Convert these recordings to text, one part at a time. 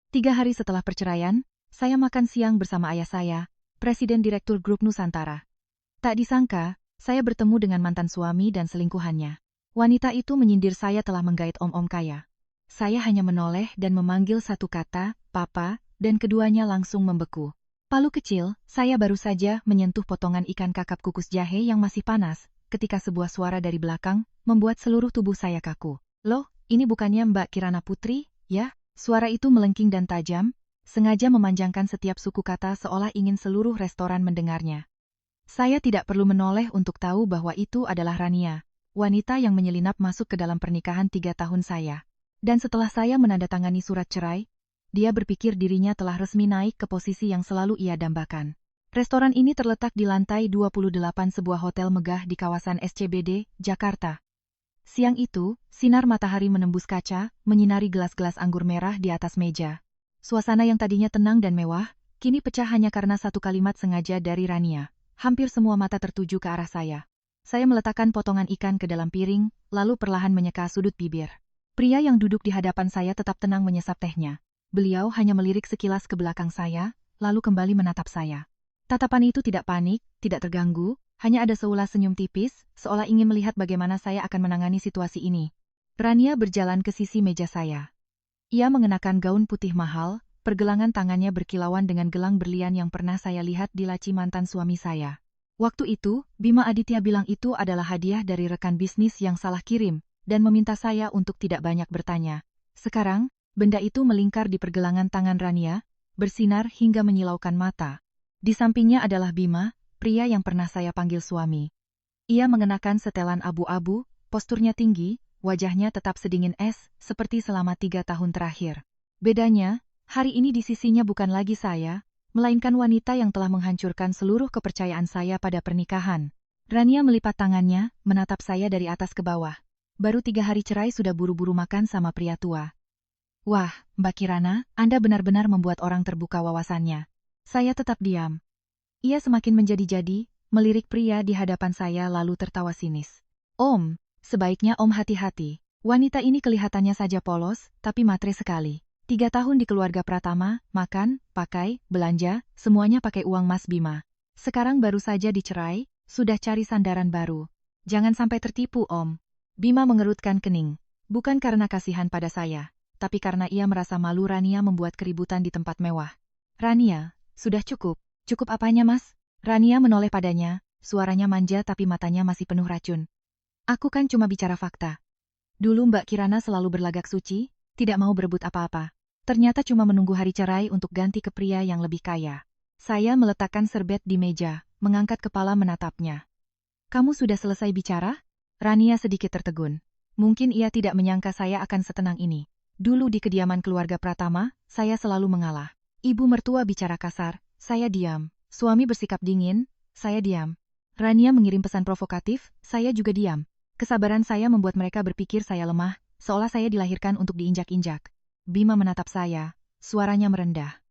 3 hari setelah perceraian, saya makan siang bersama ayah saya, Presiden Direktur Grup Nusantara. Tak disangka, saya bertemu dengan mantan suami dan selingkuhannya. Wanita itu menyindir saya telah menggait om-om kaya. Saya hanya menoleh dan memanggil satu kata, "Papa," dan keduanya langsung membeku. Palu kecil, saya baru saja menyentuh potongan ikan kakap kukus jahe yang masih panas, ketika sebuah suara dari belakang membuat seluruh tubuh saya kaku. "Loh, ini bukannya Mbak Kirana Putri, ya?" Suara itu melengking dan tajam, sengaja memanjangkan setiap suku kata seolah ingin seluruh restoran mendengarnya. Saya tidak perlu menoleh untuk tahu bahwa itu adalah Rania, wanita yang menyelinap masuk ke dalam pernikahan 3 tahun saya. Dan setelah saya menandatangani surat cerai, dia berpikir dirinya telah resmi naik ke posisi yang selalu ia dambakan. Restoran ini terletak di lantai 28 sebuah hotel megah di kawasan SCBD, Jakarta. Siang itu, sinar matahari menembus kaca, menyinari gelas-gelas anggur merah di atas meja. Suasana yang tadinya tenang dan mewah, kini pecah hanya karena satu kalimat sengaja dari Rania. Hampir semua mata tertuju ke arah saya. Saya meletakkan potongan ikan ke dalam piring, lalu perlahan menyeka sudut bibir. Pria yang duduk di hadapan saya tetap tenang menyesap tehnya. Beliau hanya melirik sekilas ke belakang saya, lalu kembali menatap saya. Tatapan itu tidak panik, tidak terganggu, hanya ada seulas senyum tipis, seolah ingin melihat bagaimana saya akan menangani situasi ini. Rania berjalan ke sisi meja saya. Ia mengenakan gaun putih mahal, pergelangan tangannya berkilauan dengan gelang berlian yang pernah saya lihat di laci mantan suami saya. Waktu itu, Bima Aditya bilang itu adalah hadiah dari rekan bisnis yang salah kirim, dan meminta saya untuk tidak banyak bertanya. Sekarang, benda itu melingkar di pergelangan tangan Rania, bersinar hingga menyilaukan mata. Di sampingnya adalah Bima, pria yang pernah saya panggil suami. Ia mengenakan setelan abu-abu, posturnya tinggi, wajahnya tetap sedingin es, seperti selama 3 tahun terakhir. Bedanya, hari ini di sisinya bukan lagi saya, melainkan wanita yang telah menghancurkan seluruh kepercayaan saya pada pernikahan. Rania melipat tangannya, menatap saya dari atas ke bawah. Baru 3 hari cerai sudah buru-buru makan sama pria tua. Wah, Mbak Kirana, Anda benar-benar membuat orang terbuka wawasannya. Saya tetap diam. Ia semakin menjadi-jadi, melirik pria di hadapan saya lalu tertawa sinis. "Om, sebaiknya Om hati-hati. Wanita ini kelihatannya saja polos, tapi matre sekali. 3 tahun di keluarga Pratama, makan, pakai, belanja, semuanya pakai uang Mas Bima. Sekarang baru saja dicerai, sudah cari sandaran baru. Jangan sampai tertipu, Om." Bima mengerutkan kening. Bukan karena kasihan pada saya, tapi karena ia merasa malu Rania membuat keributan di tempat mewah. "Rania, sudah cukup. Cukup apanya, Mas?" Rania menoleh padanya, suaranya manja tapi matanya masih penuh racun. "Aku kan cuma bicara fakta. Dulu Mbak Kirana selalu berlagak suci, tidak mau berebut apa-apa. Ternyata cuma menunggu hari cerai untuk ganti ke pria yang lebih kaya." Saya meletakkan serbet di meja, mengangkat kepala menatapnya. "Kamu sudah selesai bicara?" Rania sedikit tertegun. Mungkin ia tidak menyangka saya akan setenang ini. Dulu di kediaman keluarga Pratama, saya selalu mengalah. Ibu mertua bicara kasar, saya diam. Suami bersikap dingin, saya diam. Rania mengirim pesan provokatif, saya juga diam. Kesabaran saya membuat mereka berpikir saya lemah, seolah saya dilahirkan untuk diinjak-injak. Bima menatap saya, suaranya merendah.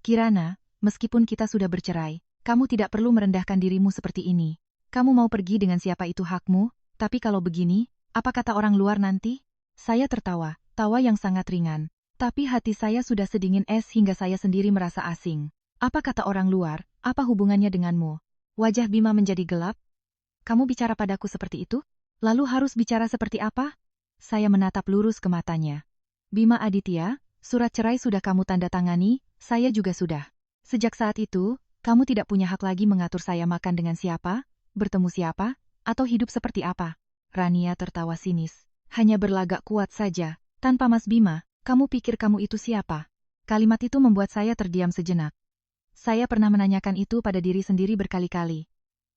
"Kirana, meskipun kita sudah bercerai, kamu tidak perlu merendahkan dirimu seperti ini. Kamu mau pergi dengan siapa itu hakmu, tapi kalau begini, apa kata orang luar nanti?" Saya tertawa, tawa yang sangat ringan. Tapi hati saya sudah sedingin es hingga saya sendiri merasa asing. "Apa kata orang luar? Apa hubungannya denganmu?" Wajah Bima menjadi gelap. "Kamu bicara padaku seperti itu? Lalu harus bicara seperti apa?" Saya menatap lurus ke matanya. "Bima Aditya, surat cerai sudah kamu tanda tangani, saya juga sudah. Sejak saat itu, kamu tidak punya hak lagi mengatur saya makan dengan siapa, bertemu siapa, atau hidup seperti apa." Rania tertawa sinis. "Hanya berlagak kuat saja. Tanpa Mas Bima, kamu pikir kamu itu siapa?" Kalimat itu membuat saya terdiam sejenak. Saya pernah menanyakan itu pada diri sendiri berkali-kali.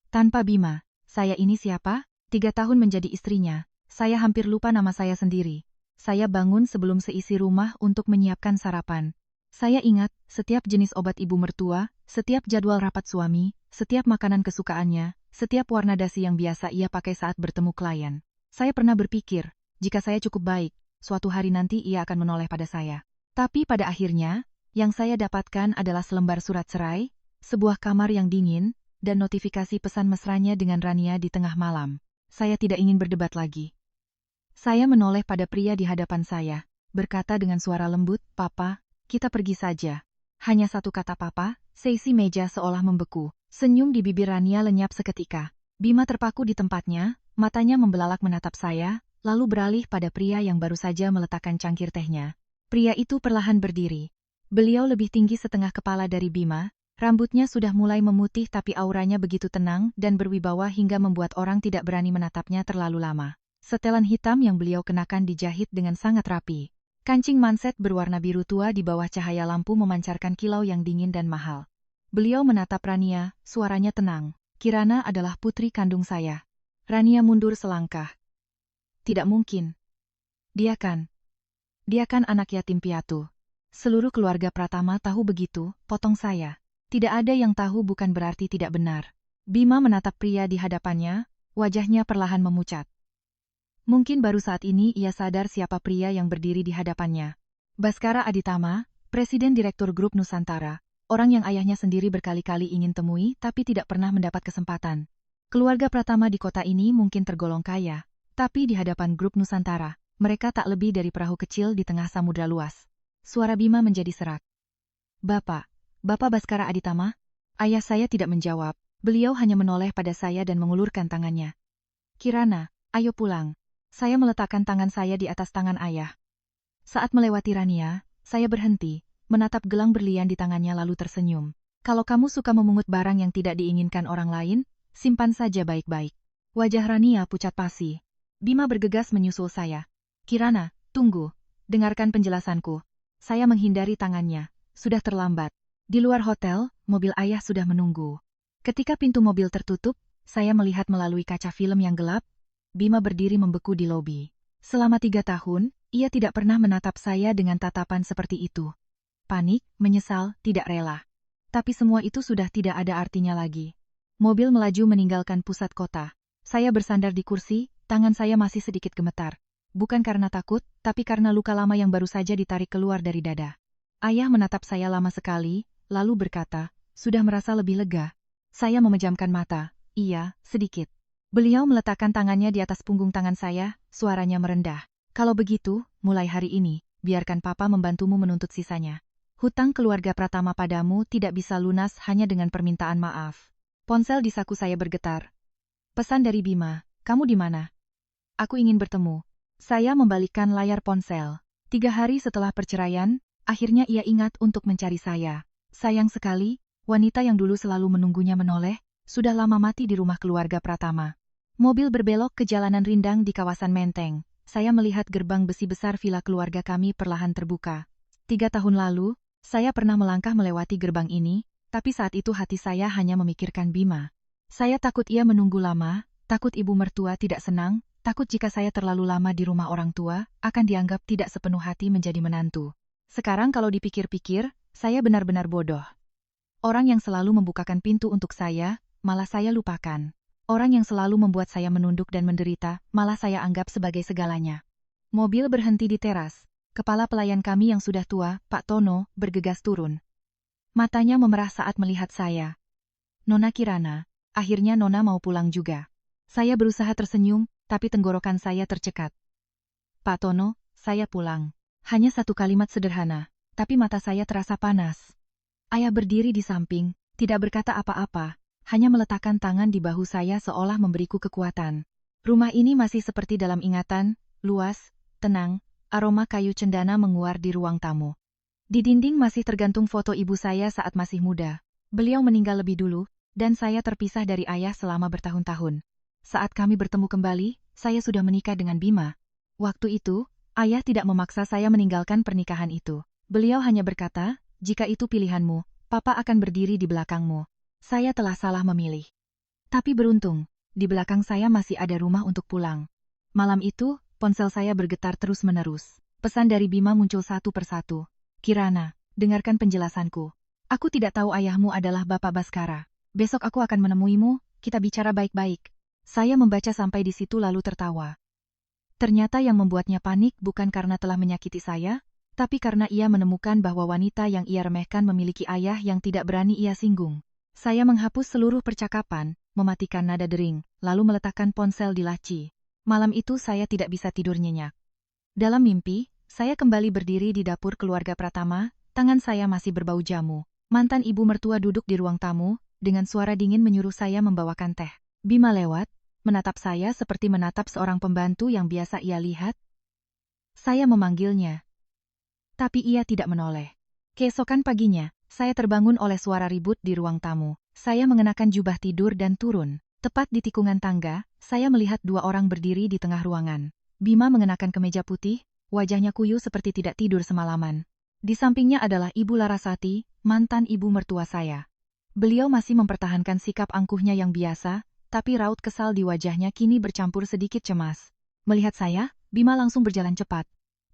Tanpa Bima, saya ini siapa? 3 tahun menjadi istrinya, saya hampir lupa nama saya sendiri. Saya bangun sebelum seisi rumah untuk menyiapkan sarapan. Saya ingat setiap jenis obat ibu mertua, setiap jadwal rapat suami, setiap makanan kesukaannya, setiap warna dasi yang biasa ia pakai saat bertemu klien. Saya pernah berpikir, jika saya cukup baik, suatu hari nanti ia akan menoleh pada saya. Tapi pada akhirnya, yang saya dapatkan adalah selembar surat cerai, sebuah kamar yang dingin, dan notifikasi pesan mesranya dengan Rania di tengah malam. Saya tidak ingin berdebat lagi. Saya menoleh pada pria di hadapan saya, berkata dengan suara lembut, "Papa, kita pergi saja. Hanya satu kata papa, seisi meja seolah membeku. Senyum di bibir Rania lenyap seketika. Bima terpaku di tempatnya, matanya membelalak menatap saya, lalu beralih pada pria yang baru saja meletakkan cangkir tehnya. Pria itu perlahan berdiri. Beliau lebih tinggi setengah kepala dari Bima, rambutnya sudah mulai memutih tapi auranya begitu tenang dan berwibawa hingga membuat orang tidak berani menatapnya terlalu lama. Setelan hitam yang beliau kenakan dijahit dengan sangat rapi. Kancing manset berwarna biru tua di bawah cahaya lampu memancarkan kilau yang dingin dan mahal. Beliau menatap Rania, suaranya tenang. Kirana adalah putri kandung saya. Rania mundur selangkah. Tidak mungkin. Dia kan anak yatim piatu. Seluruh keluarga Pratama tahu begitu, potong saya. Tidak ada yang tahu bukan berarti tidak benar. Bima menatap pria di hadapannya, wajahnya perlahan memucat. Mungkin baru saat ini ia sadar siapa pria yang berdiri di hadapannya. Baskara Aditama, Presiden Direktur Grup Nusantara, orang yang ayahnya sendiri berkali-kali ingin temui tapi tidak pernah mendapat kesempatan. Keluarga Pratama di kota ini mungkin tergolong kaya, tapi di hadapan Grup Nusantara, mereka tak lebih dari perahu kecil di tengah samudra luas. Suara Bima menjadi serak. Bapak Baskara Aditama? Ayah saya tidak menjawab, beliau hanya menoleh pada saya dan mengulurkan tangannya. Kirana, ayo pulang. Saya meletakkan tangan saya di atas tangan ayah. Saat melewati Rania, saya berhenti, menatap gelang berlian di tangannya lalu tersenyum. Kalau kamu suka memungut barang yang tidak diinginkan orang lain, simpan saja baik-baik. Wajah Rania pucat pasi. Bima bergegas menyusul saya. Kirana, tunggu. Dengarkan penjelasanku. Saya menghindari tangannya. Sudah terlambat. Di luar hotel, mobil ayah sudah menunggu. Ketika pintu mobil tertutup, saya melihat melalui kaca film yang gelap. Bima berdiri membeku di lobi. Selama 3 tahun, ia tidak pernah menatap saya dengan tatapan seperti itu. Panik, menyesal, tidak rela. Tapi semua itu sudah tidak ada artinya lagi. Mobil melaju meninggalkan pusat kota. Saya bersandar di kursi, tangan saya masih sedikit gemetar. Bukan karena takut, tapi karena luka lama yang baru saja ditarik keluar dari dada. Ayah menatap saya lama sekali, lalu berkata, sudah merasa lebih lega. Saya memejamkan mata, iya, sedikit. Beliau meletakkan tangannya di atas punggung tangan saya, suaranya merendah. Kalau begitu, mulai hari ini, biarkan papa membantumu menuntut sisanya. Hutang keluarga Pratama padamu tidak bisa lunas hanya dengan permintaan maaf. Ponsel di saku saya bergetar. Pesan dari Bima, kamu di mana? Aku ingin bertemu. Saya membalikkan layar ponsel. 3 hari setelah perceraian, akhirnya ia ingat untuk mencari saya. Sayang sekali, wanita yang dulu selalu menunggunya menoleh, sudah lama mati di rumah keluarga Pratama. Mobil berbelok ke jalanan rindang di kawasan Menteng. Saya melihat gerbang besi besar vila keluarga kami perlahan terbuka. 3 tahun lalu, saya pernah melangkah melewati gerbang ini, tapi saat itu hati saya hanya memikirkan Bima. Saya takut ia menunggu lama, takut ibu mertua tidak senang, takut jika saya terlalu lama di rumah orang tua, akan dianggap tidak sepenuh hati menjadi menantu. Sekarang kalau dipikir-pikir, saya benar-benar bodoh. Orang yang selalu membukakan pintu untuk saya, malah saya lupakan. Orang yang selalu membuat saya menunduk dan menderita, malah saya anggap sebagai segalanya. Mobil berhenti di teras. Kepala pelayan kami yang sudah tua, Pak Tono, bergegas turun. Matanya memerah saat melihat saya. Nona Kirana, akhirnya Nona mau pulang juga. Saya berusaha tersenyum, tapi tenggorokan saya tercekat. Pak Tono, saya pulang. Hanya satu kalimat sederhana, tapi mata saya terasa panas. Ayah berdiri di samping, tidak berkata apa-apa. Hanya meletakkan tangan di bahu saya seolah memberiku kekuatan. Rumah ini masih seperti dalam ingatan, luas, tenang, aroma kayu cendana menguar di ruang tamu. Di dinding masih tergantung foto ibu saya saat masih muda. Beliau meninggal lebih dulu, dan saya terpisah dari ayah selama bertahun-tahun. Saat kami bertemu kembali, saya sudah menikah dengan Bima. Waktu itu, ayah tidak memaksa saya meninggalkan pernikahan itu. Beliau hanya berkata, jika itu pilihanmu, papa akan berdiri di belakangmu. Saya telah salah memilih. Tapi beruntung, di belakang saya masih ada rumah untuk pulang. Malam itu, ponsel saya bergetar terus-menerus. Pesan dari Bima muncul satu persatu. Kirana, dengarkan penjelasanku. Aku tidak tahu ayahmu adalah Bapak Baskara. Besok aku akan menemuimu, kita bicara baik-baik. Saya membaca sampai di situ lalu tertawa. Ternyata yang membuatnya panik bukan karena telah menyakiti saya, tapi karena ia menemukan bahwa wanita yang ia remehkan memiliki ayah yang tidak berani ia singgung. Saya menghapus seluruh percakapan, mematikan nada dering, lalu meletakkan ponsel di laci. Malam itu saya tidak bisa tidur nyenyak. Dalam mimpi, saya kembali berdiri di dapur keluarga Pratama, Tangan saya masih berbau jamu. Mantan ibu mertua duduk di ruang tamu, dengan suara dingin menyuruh saya membawakan teh. Bima lewat, menatap saya seperti menatap seorang pembantu yang biasa ia lihat. Saya memanggilnya, tapi ia tidak menoleh. Keesokan paginya, saya terbangun oleh suara ribut di ruang tamu. Saya mengenakan jubah tidur dan turun. Tepat di tikungan tangga, saya melihat dua orang berdiri di tengah ruangan. Bima mengenakan kemeja putih, wajahnya kuyu seperti tidak tidur semalaman. Di sampingnya adalah Ibu Larasati, mantan ibu mertua saya. Beliau masih mempertahankan sikap angkuhnya yang biasa, tapi raut kesal di wajahnya kini bercampur sedikit cemas. Melihat saya, Bima langsung berjalan cepat.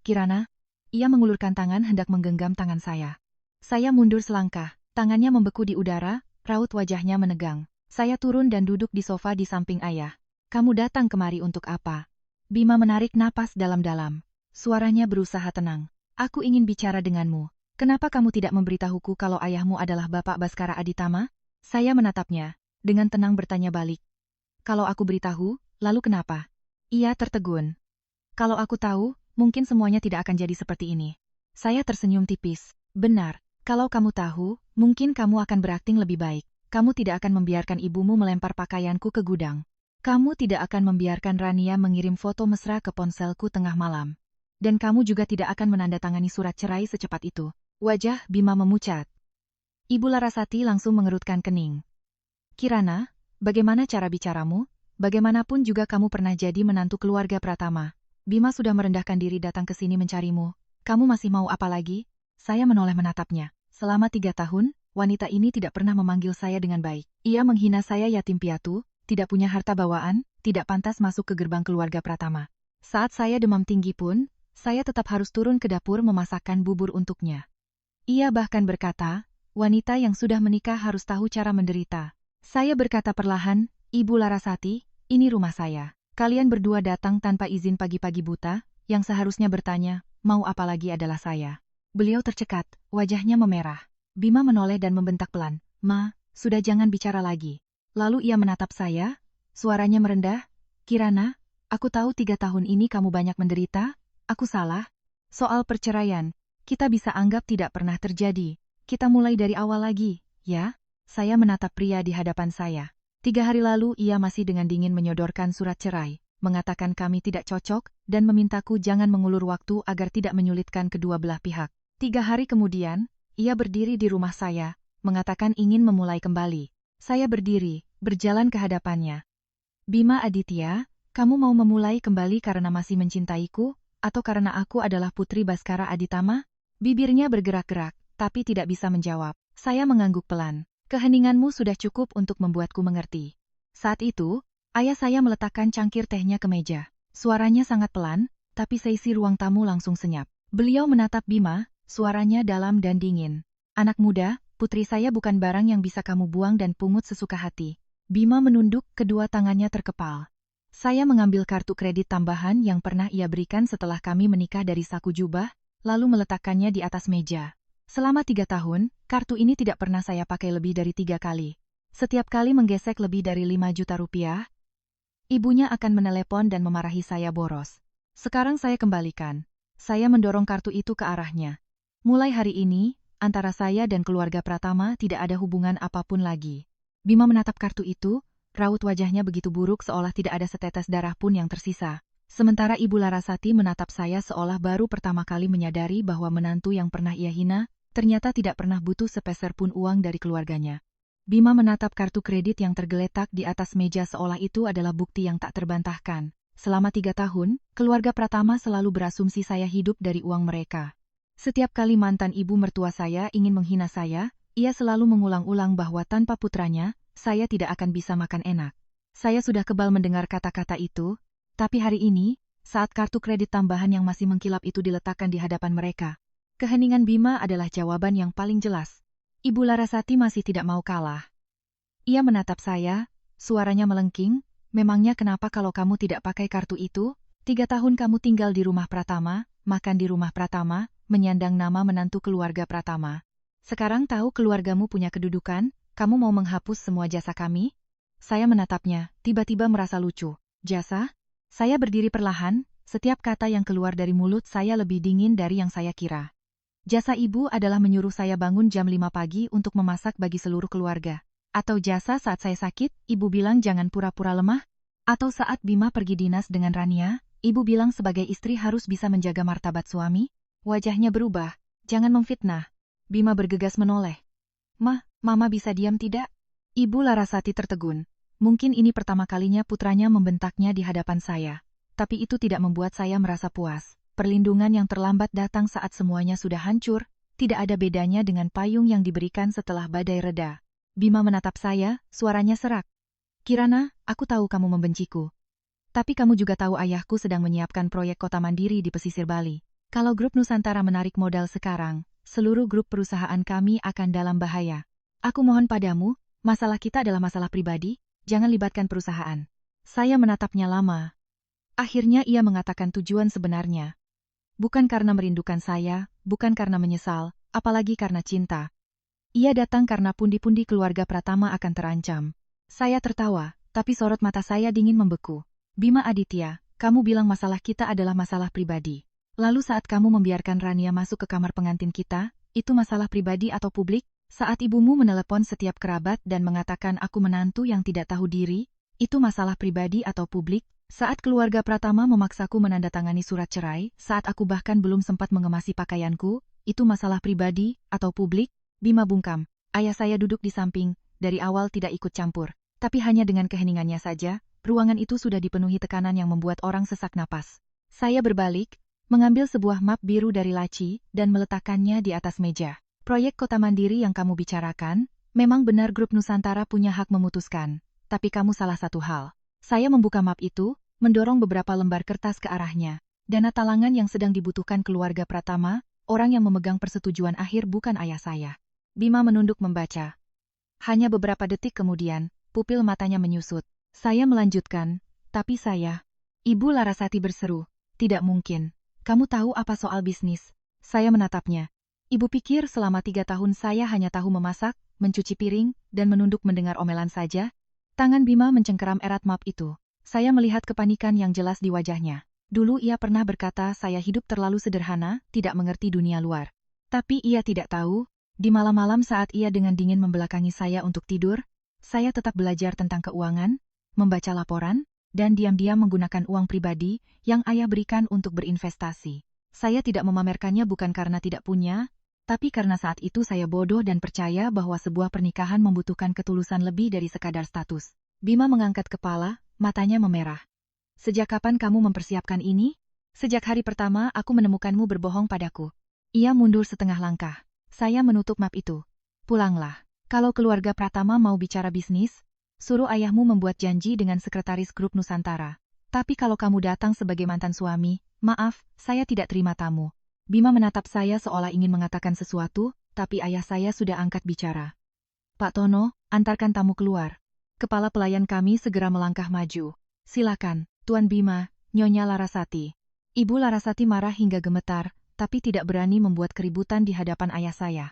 Kirana, ia mengulurkan tangan hendak menggenggam tangan saya. Saya mundur selangkah, tangannya membeku di udara, raut wajahnya menegang. Saya turun dan duduk di sofa di samping ayah. Kamu datang kemari untuk apa? Bima menarik napas dalam-dalam. Suaranya berusaha tenang. Aku ingin bicara denganmu. Kenapa kamu tidak memberitahuku kalau ayahmu adalah Bapak Baskara Aditama? Saya menatapnya, dengan tenang bertanya balik. Kalau aku beritahu, lalu kenapa? Ia tertegun. Kalau aku tahu, mungkin semuanya tidak akan jadi seperti ini. Saya tersenyum tipis. Benar, kalau kamu tahu, mungkin kamu akan berakting lebih baik. Kamu tidak akan membiarkan ibumu melempar pakaianku ke gudang. Kamu tidak akan membiarkan Rania mengirim foto mesra ke ponselku tengah malam. Dan kamu juga tidak akan menandatangani surat cerai secepat itu. Wajah Bima memucat. Ibu Larasati langsung mengerutkan kening. Kirana, bagaimana cara bicaramu? Bagaimanapun juga kamu pernah jadi menantu keluarga Pratama. Bima sudah merendahkan diri datang ke sini mencarimu. Kamu masih mau apa lagi? Saya menoleh menatapnya. Selama 3 tahun, wanita ini tidak pernah memanggil saya dengan baik. Ia menghina saya yatim piatu, tidak punya harta bawaan, tidak pantas masuk ke gerbang keluarga Pratama. Saat saya demam tinggi pun, saya tetap harus turun ke dapur memasakkan bubur untuknya. Ia bahkan berkata, wanita yang sudah menikah harus tahu cara menderita. Saya berkata perlahan, Ibu Larasati, ini rumah saya. Kalian berdua datang tanpa izin pagi-pagi buta, yang seharusnya bertanya, mau apa lagi adalah saya. Beliau tercekat, wajahnya memerah. Bima menoleh dan membentak pelan, Ma, sudah jangan bicara lagi. Lalu ia menatap saya, suaranya merendah, Kirana, aku tahu 3 tahun ini kamu banyak menderita. Aku salah. Soal perceraian, kita bisa anggap tidak pernah terjadi. Kita mulai dari awal lagi, ya? Saya menatap pria di hadapan saya. 3 hari lalu ia masih dengan dingin menyodorkan surat cerai, mengatakan kami tidak cocok, dan memintaku jangan mengulur waktu agar tidak menyulitkan kedua belah pihak. 3 hari kemudian, ia berdiri di rumah saya, mengatakan ingin memulai kembali. Saya berdiri, berjalan ke hadapannya. Bima Aditya, kamu mau memulai kembali karena masih mencintaiku? Atau karena aku adalah putri Baskara Aditama? Bibirnya bergerak-gerak, tapi tidak bisa menjawab. Saya mengangguk pelan. Keheninganmu sudah cukup untuk membuatku mengerti. Saat itu, ayah saya meletakkan cangkir tehnya ke meja. Suaranya sangat pelan, tapi seisi ruang tamu langsung senyap. Beliau menatap Bima, suaranya dalam dan dingin. Anak muda, putri saya bukan barang yang bisa kamu buang dan pungut sesuka hati. Bima menunduk, kedua tangannya terkepal. Saya mengambil kartu kredit tambahan yang pernah ia berikan setelah kami menikah dari saku jubah, lalu meletakkannya di atas meja. Selama 3 tahun, kartu ini tidak pernah saya pakai lebih dari 3 kali. Setiap kali menggesek lebih dari 5 juta rupiah, ibunya akan menelepon dan memarahi saya boros. Sekarang saya kembalikan. Saya mendorong kartu itu ke arahnya. Mulai hari ini, antara saya dan keluarga Pratama tidak ada hubungan apapun lagi. Bima menatap kartu itu, raut wajahnya begitu buruk seolah tidak ada setetes darah pun yang tersisa. Sementara Ibu Larasati menatap saya seolah baru pertama kali menyadari bahwa menantu yang pernah ia hina, ternyata tidak pernah butuh sepeser pun uang dari keluarganya. Bima menatap kartu kredit yang tergeletak di atas meja seolah itu adalah bukti yang tak terbantahkan. Selama 3 tahun, keluarga Pratama selalu berasumsi saya hidup dari uang mereka. Setiap kali mantan ibu mertua saya ingin menghina saya, ia selalu mengulang-ulang bahwa tanpa putranya, saya tidak akan bisa makan enak. Saya sudah kebal mendengar kata-kata itu, tapi hari ini, saat kartu kredit tambahan yang masih mengkilap itu diletakkan di hadapan mereka, keheningan Bima adalah jawaban yang paling jelas. Ibu Larasati masih tidak mau kalah. Ia menatap saya, suaranya melengking, memangnya kenapa kalau kamu tidak pakai kartu itu? 3 tahun kamu tinggal di rumah Pratama, makan di rumah Pratama, menyandang nama menantu keluarga Pratama. Sekarang tahu keluargamu punya kedudukan, kamu mau menghapus semua jasa kami? Saya menatapnya, tiba-tiba merasa lucu. Jasa? Saya berdiri perlahan, setiap kata yang keluar dari mulut saya lebih dingin dari yang saya kira. Jasa ibu adalah menyuruh saya bangun jam 5 pagi untuk memasak bagi seluruh keluarga. Atau jasa saat saya sakit, ibu bilang jangan pura-pura lemah? Atau saat Bima pergi dinas dengan Rania, ibu bilang sebagai istri harus bisa menjaga martabat suami? Wajahnya berubah. Jangan memfitnah. Bima bergegas menoleh. Mama bisa diam tidak? Ibu Larasati tertegun. Mungkin ini pertama kalinya putranya membentaknya di hadapan saya. Tapi itu tidak membuat saya merasa puas. Perlindungan yang terlambat datang saat semuanya sudah hancur, tidak ada bedanya dengan payung yang diberikan setelah badai reda. Bima menatap saya, suaranya serak. Kirana, aku tahu kamu membenciku. Tapi kamu juga tahu ayahku sedang menyiapkan proyek kota mandiri di pesisir Bali. Kalau grup Nusantara menarik modal sekarang, seluruh grup perusahaan kami akan dalam bahaya. Aku mohon padamu, masalah kita adalah masalah pribadi, jangan libatkan perusahaan. Saya menatapnya lama. Akhirnya ia mengatakan tujuan sebenarnya. Bukan karena merindukan saya, bukan karena menyesal, apalagi karena cinta. Ia datang karena pundi-pundi keluarga Pratama akan terancam. Saya tertawa, tapi sorot mata saya dingin membeku. Bima Aditya, kamu bilang masalah kita adalah masalah pribadi. Lalu saat kamu membiarkan Rania masuk ke kamar pengantin kita, itu masalah pribadi atau publik? Saat ibumu menelepon setiap kerabat dan mengatakan aku menantu yang tidak tahu diri, itu masalah pribadi atau publik? Saat keluarga Pratama memaksaku menandatangani surat cerai, saat aku bahkan belum sempat mengemasi pakaianku, itu masalah pribadi atau publik? Bima bungkam. Ayah saya duduk di samping, dari awal tidak ikut campur. Tapi hanya dengan keheningannya saja, ruangan itu sudah dipenuhi tekanan yang membuat orang sesak napas. Saya berbalik, mengambil sebuah map biru dari laci, dan meletakkannya di atas meja. Proyek kota mandiri yang kamu bicarakan, memang benar grup Nusantara punya hak memutuskan. Tapi kamu salah satu hal. Saya membuka map itu, mendorong beberapa lembar kertas ke arahnya. Dana talangan yang sedang dibutuhkan keluarga Pratama, orang yang memegang persetujuan akhir bukan ayah saya. Bima menunduk membaca. Hanya beberapa detik kemudian, pupil matanya menyusut. Saya melanjutkan, tapi saya... Ibu Larasati berseru, tidak mungkin. Kamu tahu apa soal bisnis? Saya menatapnya. Ibu pikir selama 3 tahun saya hanya tahu memasak, mencuci piring, dan menunduk mendengar omelan saja? Tangan Bima mencengkeram erat map itu. Saya melihat kepanikan yang jelas di wajahnya. Dulu ia pernah berkata saya hidup terlalu sederhana, tidak mengerti dunia luar. Tapi ia tidak tahu, di malam-malam saat ia dengan dingin membelakangi saya untuk tidur, saya tetap belajar tentang keuangan, membaca laporan, dan diam-diam menggunakan uang pribadi yang ayah berikan untuk berinvestasi. Saya tidak memamerkannya bukan karena tidak punya, tapi karena saat itu saya bodoh dan percaya bahwa sebuah pernikahan membutuhkan ketulusan lebih dari sekadar status. Bima mengangkat kepala, matanya memerah. Sejak kapan kamu mempersiapkan ini? Sejak hari pertama aku menemukanmu berbohong padaku. Ia mundur setengah langkah. Saya menutup map itu. Pulanglah. Kalau keluarga Pratama mau bicara bisnis, suruh ayahmu membuat janji dengan sekretaris grup Nusantara. Tapi kalau kamu datang sebagai mantan suami, maaf, saya tidak terima tamu. Bima menatap saya seolah ingin mengatakan sesuatu, tapi ayah saya sudah angkat bicara. Pak Tono, antarkan tamu keluar. Kepala pelayan kami segera melangkah maju. Silakan, Tuan Bima, Nyonya Larasati. Ibu Larasati marah hingga gemetar, tapi tidak berani membuat keributan di hadapan ayah saya.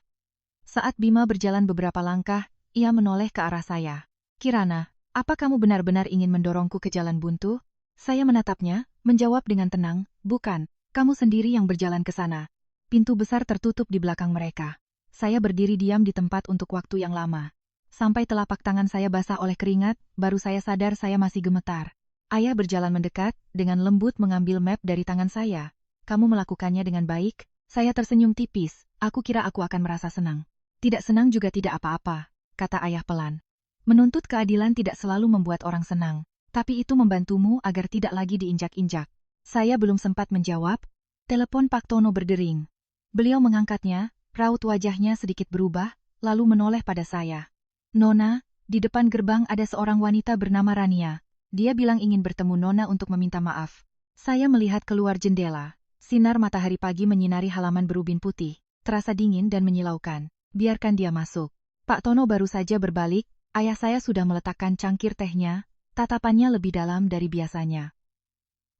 Saat Bima berjalan beberapa langkah, ia menoleh ke arah saya. Kirana, apa kamu benar-benar ingin mendorongku ke jalan buntu? Saya menatapnya, menjawab dengan tenang, bukan. Kamu sendiri yang berjalan ke sana. Pintu besar tertutup di belakang mereka. Saya berdiri diam di tempat untuk waktu yang lama. Sampai telapak tangan saya basah oleh keringat, baru saya sadar saya masih gemetar. Ayah berjalan mendekat, dengan lembut mengambil map dari tangan saya. Kamu melakukannya dengan baik. Saya tersenyum tipis, aku kira aku akan merasa senang. Tidak senang juga tidak apa-apa, kata ayah pelan. Menuntut keadilan tidak selalu membuat orang senang, tapi itu membantumu agar tidak lagi diinjak-injak. Saya belum sempat menjawab, telepon Pak Tono berdering. Beliau mengangkatnya, raut wajahnya sedikit berubah, lalu menoleh pada saya. Nona, di depan gerbang ada seorang wanita bernama Rania. Dia bilang ingin bertemu Nona untuk meminta maaf. Saya melihat keluar jendela. Sinar matahari pagi menyinari halaman berubin putih, terasa dingin dan menyilaukan. Biarkan dia masuk. Pak Tono baru saja berbalik, ayah saya sudah meletakkan cangkir tehnya, tatapannya lebih dalam dari biasanya.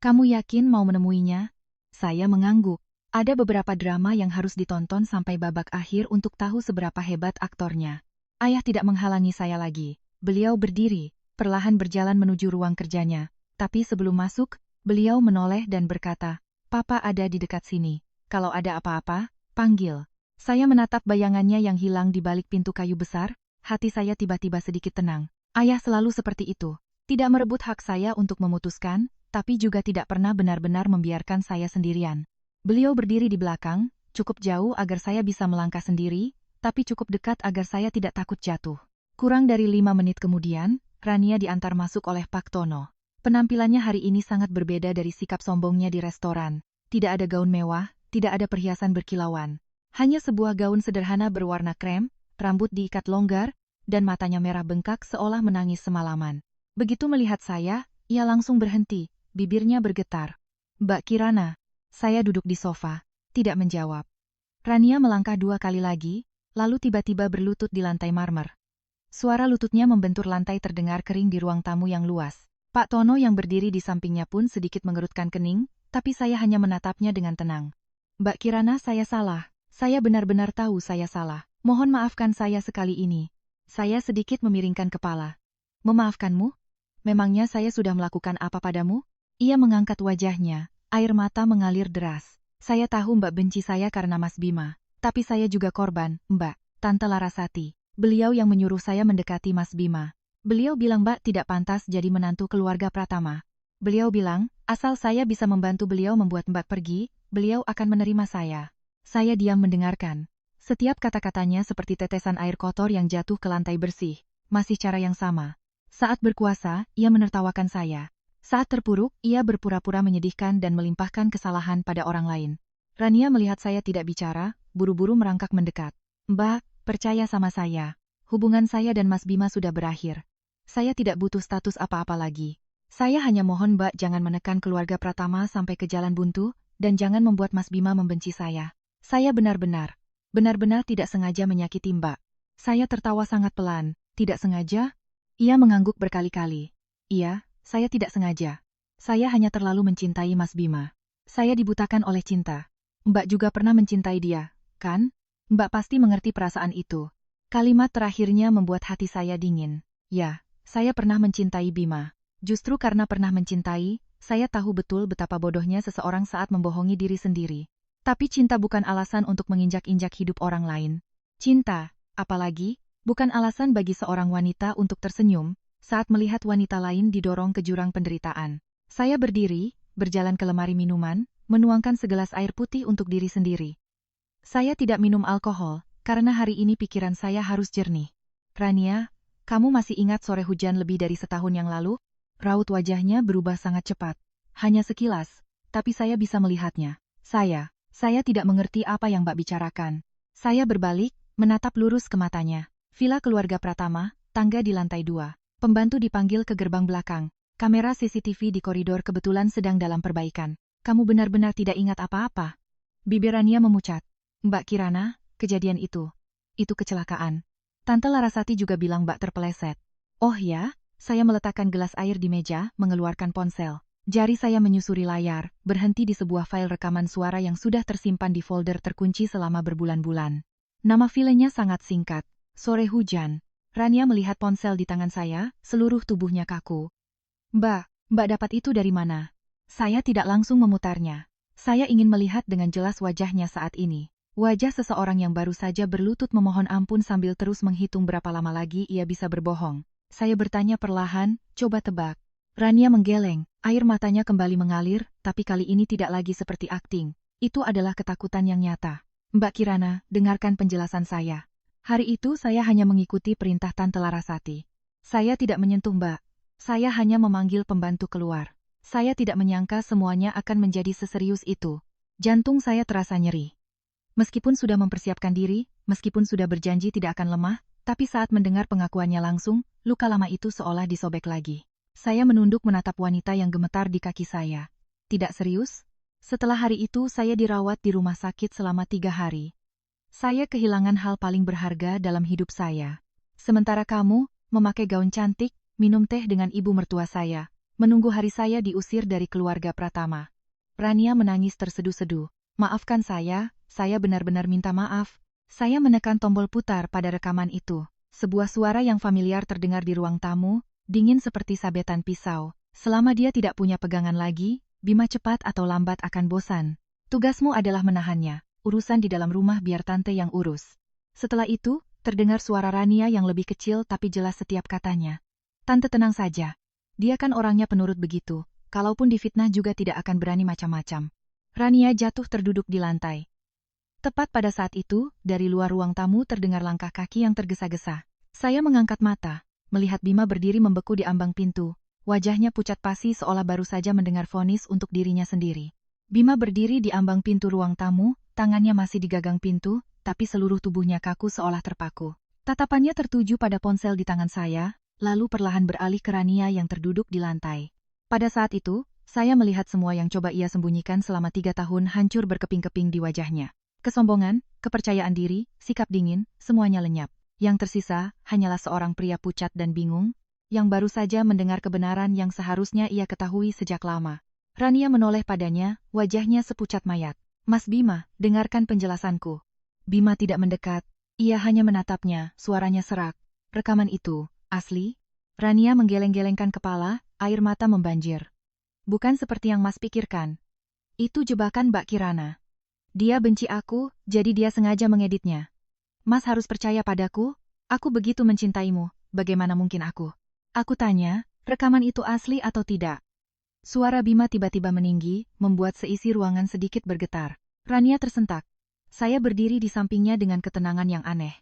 Kamu yakin mau menemuinya? Saya mengangguk. Ada beberapa drama yang harus ditonton sampai babak akhir untuk tahu seberapa hebat aktornya. Ayah tidak menghalangi saya lagi. Beliau berdiri, perlahan berjalan menuju ruang kerjanya. Tapi sebelum masuk, beliau menoleh dan berkata, Papa ada di dekat sini. Kalau ada apa-apa, Panggil. Saya menatap bayangannya yang hilang di balik pintu kayu besar, hati saya tiba-tiba sedikit tenang. Ayah selalu seperti itu. Tidak merebut hak saya untuk memutuskan, tapi juga tidak pernah benar-benar membiarkan saya sendirian. Beliau berdiri di belakang, cukup jauh agar saya bisa melangkah sendiri, tapi cukup dekat agar saya tidak takut jatuh. Kurang dari 5 menit kemudian, Rania diantar masuk oleh Pak Tono. Penampilannya hari ini sangat berbeda dari sikap sombongnya di restoran. Tidak ada gaun mewah, tidak ada perhiasan berkilauan. Hanya sebuah gaun sederhana berwarna krem, rambut diikat longgar, dan matanya merah bengkak seolah menangis semalaman. Begitu melihat saya, ia langsung berhenti, bibirnya bergetar. "Mbak Kirana." Saya duduk di sofa, tidak menjawab. Rania melangkah 2 kali lagi, lalu tiba-tiba berlutut di lantai marmer. Suara lututnya membentur lantai terdengar kering di ruang tamu yang luas. Pak Tono yang berdiri di sampingnya pun sedikit mengerutkan kening, tapi saya hanya menatapnya dengan tenang. "Mbak Kirana, saya salah. Saya benar-benar tahu saya salah. Mohon maafkan saya sekali ini." Saya sedikit memiringkan kepala. "Memaafkanmu? Memangnya saya sudah melakukan apa padamu?" Ia mengangkat wajahnya, air mata mengalir deras. "Saya tahu Mbak benci saya karena Mas Bima. Tapi saya juga korban, Mbak." "Tante Larasati. Beliau yang menyuruh saya mendekati Mas Bima. Beliau bilang Mbak tidak pantas jadi menantu keluarga Pratama. Beliau bilang, asal saya bisa membantu beliau membuat Mbak pergi, beliau akan menerima saya." Saya diam mendengarkan. Setiap kata-katanya seperti tetesan air kotor yang jatuh ke lantai bersih. Masih cara yang sama. Saat berkuasa, ia menertawakan saya. Saat terpuruk, ia berpura-pura menyedihkan dan melimpahkan kesalahan pada orang lain. Rania melihat saya tidak bicara, buru-buru merangkak mendekat. "Mbak, percaya sama saya. Hubungan saya dan Mas Bima sudah berakhir. Saya tidak butuh status apa-apa lagi. Saya hanya mohon Mbak jangan menekan keluarga Pratama sampai ke jalan buntu, dan jangan membuat Mas Bima membenci saya. Saya benar-benar tidak sengaja menyakiti Mbak." Saya tertawa sangat pelan. "Tidak sengaja?" Ia mengangguk berkali-kali. "Iya, saya tidak sengaja. Saya hanya terlalu mencintai Mas Bima. Saya dibutakan oleh cinta. Mbak juga pernah mencintai dia, kan? Mbak pasti mengerti perasaan itu." Kalimat terakhirnya membuat hati saya dingin. Ya, saya pernah mencintai Bima. Justru karena pernah mencintai, saya tahu betul betapa bodohnya seseorang saat membohongi diri sendiri. Tapi cinta bukan alasan untuk menginjak-injak hidup orang lain. Cinta, apalagi, bukan alasan bagi seorang wanita untuk tersenyum saat melihat wanita lain didorong ke jurang penderitaan. Saya berdiri, berjalan ke lemari minuman, menuangkan segelas air putih untuk diri sendiri. Saya tidak minum alkohol, karena hari ini pikiran saya harus jernih. "Rania, kamu masih ingat sore hujan lebih dari setahun yang lalu?" Raut wajahnya berubah sangat cepat. Hanya sekilas, tapi saya bisa melihatnya. Saya tidak mengerti apa yang Mbak bicarakan. Saya berbalik, menatap lurus ke matanya. Villa keluarga Pratama, tangga di lantai 2. Pembantu dipanggil ke gerbang belakang. Kamera CCTV di koridor kebetulan sedang dalam perbaikan. "Kamu benar-benar tidak ingat apa-apa?" Bibir Rania memucat. "Mbak Kirana, kejadian itu kecelakaan. Tante Larasati juga bilang Mbak terpeleset." "Oh ya?" Saya meletakkan gelas air di meja, mengeluarkan ponsel. Jari saya menyusuri layar, berhenti di sebuah file rekaman suara yang sudah tersimpan di folder terkunci selama berbulan-bulan. Nama filenya sangat singkat, Sore Hujan. Rania melihat ponsel di tangan saya, seluruh tubuhnya kaku. Mbak dapat itu dari mana?" Saya tidak langsung memutarnya. Saya ingin melihat dengan jelas wajahnya saat ini. Wajah seseorang yang baru saja berlutut memohon ampun sambil terus menghitung berapa lama lagi ia bisa berbohong. Saya bertanya perlahan, "Coba tebak." Rania menggeleng, air matanya kembali mengalir, tapi kali ini tidak lagi seperti akting. Itu adalah ketakutan yang nyata. "Mbak Kirana, dengarkan penjelasan saya. Hari itu saya hanya mengikuti perintah Tante Larasati. Saya tidak menyentuh Mbak. Saya hanya memanggil pembantu keluar. Saya tidak menyangka semuanya akan menjadi seserius itu." Jantung saya terasa nyeri. Meskipun sudah mempersiapkan diri, meskipun sudah berjanji tidak akan lemah, tapi saat mendengar pengakuannya langsung, luka lama itu seolah disobek lagi. Saya menunduk menatap wanita yang gemetar di kaki saya. "Tidak serius?" Setelah hari itu saya dirawat di rumah sakit selama 3 hari. Saya kehilangan hal paling berharga dalam hidup saya. Sementara kamu, memakai gaun cantik, minum teh dengan ibu mertua saya, menunggu hari saya diusir dari keluarga Pratama. Rania menangis terseduh-seduh. "Maafkan saya benar-benar minta maaf." Saya menekan tombol putar pada rekaman itu. Sebuah suara yang familiar terdengar di ruang tamu, dingin seperti sabetan pisau. "Selama dia tidak punya pegangan lagi, Bima cepat atau lambat akan bosan. Tugasmu adalah menahannya." urusan di dalam rumah biar tante yang urus. Setelah itu, terdengar suara Rania yang lebih kecil tapi jelas setiap katanya. Tante tenang saja. Dia kan orangnya penurut begitu, kalaupun difitnah juga tidak akan berani macam-macam. Rania jatuh terduduk di lantai. Tepat pada saat itu, dari luar ruang tamu terdengar langkah kaki yang tergesa-gesa. Saya mengangkat mata, melihat Bima berdiri membeku di ambang pintu. Wajahnya pucat pasi seolah baru saja mendengar vonis untuk dirinya sendiri. Bima berdiri di ambang pintu ruang tamu, tangannya masih di gagang pintu, tapi seluruh tubuhnya kaku seolah terpaku. Tatapannya tertuju pada ponsel di tangan saya, lalu perlahan beralih ke Rania yang terduduk di lantai. Pada saat itu, saya melihat semua yang coba ia sembunyikan selama 3 tahun hancur berkeping-keping di wajahnya. Kesombongan, kepercayaan diri, sikap dingin, semuanya lenyap. Yang tersisa, hanyalah seorang pria pucat dan bingung, yang baru saja mendengar kebenaran yang seharusnya ia ketahui sejak lama. Rania menoleh padanya, wajahnya sepucat mayat. Mas Bima, dengarkan penjelasanku. Bima tidak mendekat, ia hanya menatapnya, suaranya serak. Rekaman itu, asli? Rania menggeleng-gelengkan kepala, air mata membanjir. Bukan seperti yang Mas pikirkan. Itu jebakan Mbak Kirana. Dia benci aku, jadi dia sengaja mengeditnya. Mas harus percaya padaku, aku begitu mencintaimu, bagaimana mungkin aku? Aku tanya, rekaman itu asli atau tidak? Suara Bima tiba-tiba meninggi, membuat seisi ruangan sedikit bergetar. Rania tersentak. Saya berdiri di sampingnya dengan ketenangan yang aneh.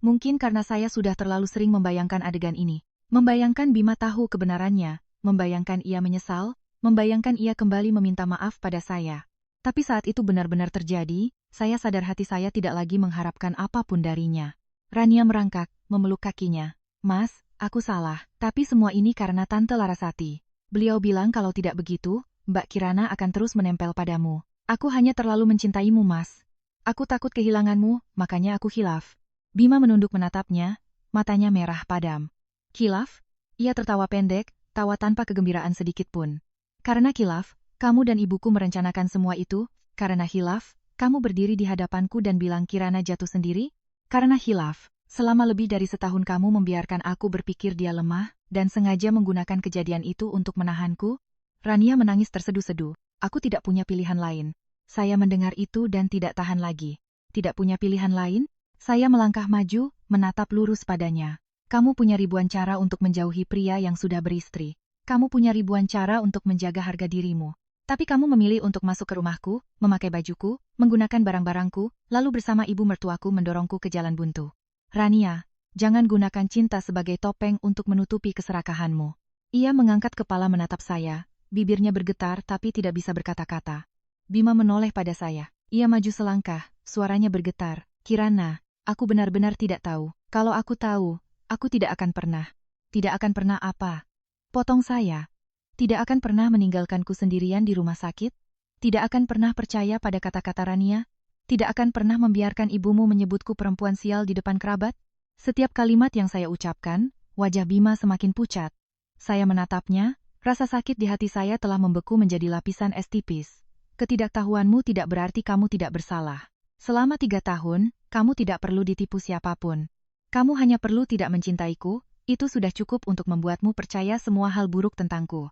Mungkin karena saya sudah terlalu sering membayangkan adegan ini. Membayangkan Bima tahu kebenarannya, membayangkan ia menyesal, membayangkan ia kembali meminta maaf pada saya. Tapi saat itu benar-benar terjadi, saya sadar hati saya tidak lagi mengharapkan apapun darinya. Rania merangkak, memeluk kakinya. Mas, aku salah, tapi semua ini karena Tante Larasati. Beliau bilang kalau tidak begitu, Mbak Kirana akan terus menempel padamu. Aku hanya terlalu mencintaimu, Mas. Aku takut kehilanganmu, makanya aku khilaf. Bima menunduk menatapnya, matanya merah padam. Khilaf? Ia tertawa pendek, tawa tanpa kegembiraan sedikit pun. Karena khilaf, kamu dan ibuku merencanakan semua itu, karena khilaf, kamu berdiri di hadapanku dan bilang Kirana jatuh sendiri? Karena khilaf. Selama lebih dari setahun kamu membiarkan aku berpikir dia lemah, dan sengaja menggunakan kejadian itu untuk menahanku? Rania menangis terseduh-seduh. Aku tidak punya pilihan lain. Saya mendengar itu dan tidak tahan lagi. Tidak punya pilihan lain? Saya melangkah maju, menatap lurus padanya. Kamu punya ribuan cara untuk menjauhi pria yang sudah beristri. Kamu punya ribuan cara untuk menjaga harga dirimu. Tapi kamu memilih untuk masuk ke rumahku, memakai bajuku, menggunakan barang-barangku, lalu bersama ibu mertuaku mendorongku ke jalan buntu. Rania, jangan gunakan cinta sebagai topeng untuk menutupi keserakahanmu. Ia mengangkat kepala menatap saya, bibirnya bergetar tapi tidak bisa berkata-kata. Bima menoleh pada saya. Ia maju selangkah, suaranya bergetar. Kirana, aku benar-benar tidak tahu. Kalau aku tahu, aku tidak akan pernah. Tidak akan pernah apa? Potong saya. Tidak akan pernah meninggalkanku sendirian di rumah sakit? Tidak akan pernah percaya pada kata-kata Rania? Tidak akan pernah membiarkan ibumu menyebutku perempuan sial di depan kerabat? Setiap kalimat yang saya ucapkan, wajah Bima semakin pucat. Saya menatapnya, rasa sakit di hati saya telah membeku menjadi lapisan es tipis. Ketidaktahuanmu tidak berarti kamu tidak bersalah. Selama 3 tahun, kamu tidak perlu ditipu siapapun. Kamu hanya perlu tidak mencintaiku, itu sudah cukup untuk membuatmu percaya semua hal buruk tentangku.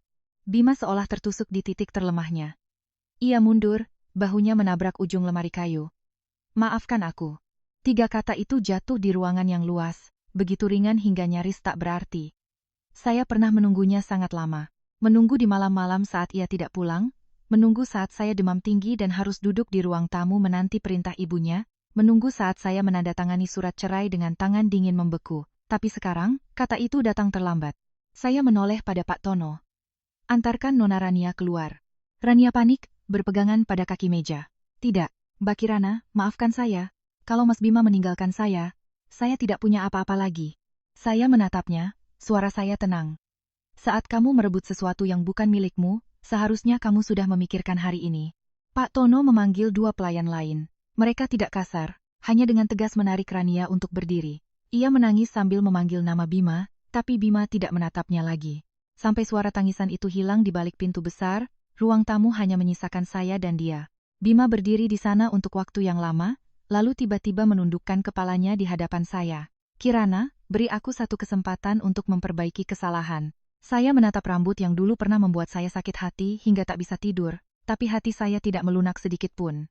Bima seolah tertusuk di titik terlemahnya. Ia mundur, bahunya menabrak ujung lemari kayu. Maafkan aku. 3 kata itu jatuh di ruangan yang luas, begitu ringan hingga nyaris tak berarti. Saya pernah menunggunya sangat lama. Menunggu di malam-malam saat ia tidak pulang, menunggu saat saya demam tinggi dan harus duduk di ruang tamu menanti perintah ibunya, menunggu saat saya menandatangani surat cerai dengan tangan dingin membeku. Tapi sekarang, kata itu datang terlambat. Saya menoleh pada Pak Tono. Antarkan Nona Rania keluar. Rania panik, berpegangan pada kaki meja. Tidak, Mbak Kirana, maafkan saya. Kalau Mas Bima meninggalkan saya tidak punya apa-apa lagi. Saya menatapnya, suara saya tenang. Saat kamu merebut sesuatu yang bukan milikmu, seharusnya kamu sudah memikirkan hari ini. Pak Tono memanggil 2 pelayan lain. Mereka tidak kasar, hanya dengan tegas menarik Rania untuk berdiri. Ia menangis sambil memanggil nama Bima, tapi Bima tidak menatapnya lagi. Sampai suara tangisan itu hilang di balik pintu besar, ruang tamu hanya menyisakan saya dan dia. Bima berdiri di sana untuk waktu yang lama, lalu tiba-tiba menundukkan kepalanya di hadapan saya. Kirana, beri aku satu kesempatan untuk memperbaiki kesalahan. Saya menatap rambut yang dulu pernah membuat saya sakit hati hingga tak bisa tidur, tapi hati saya tidak melunak sedikit pun.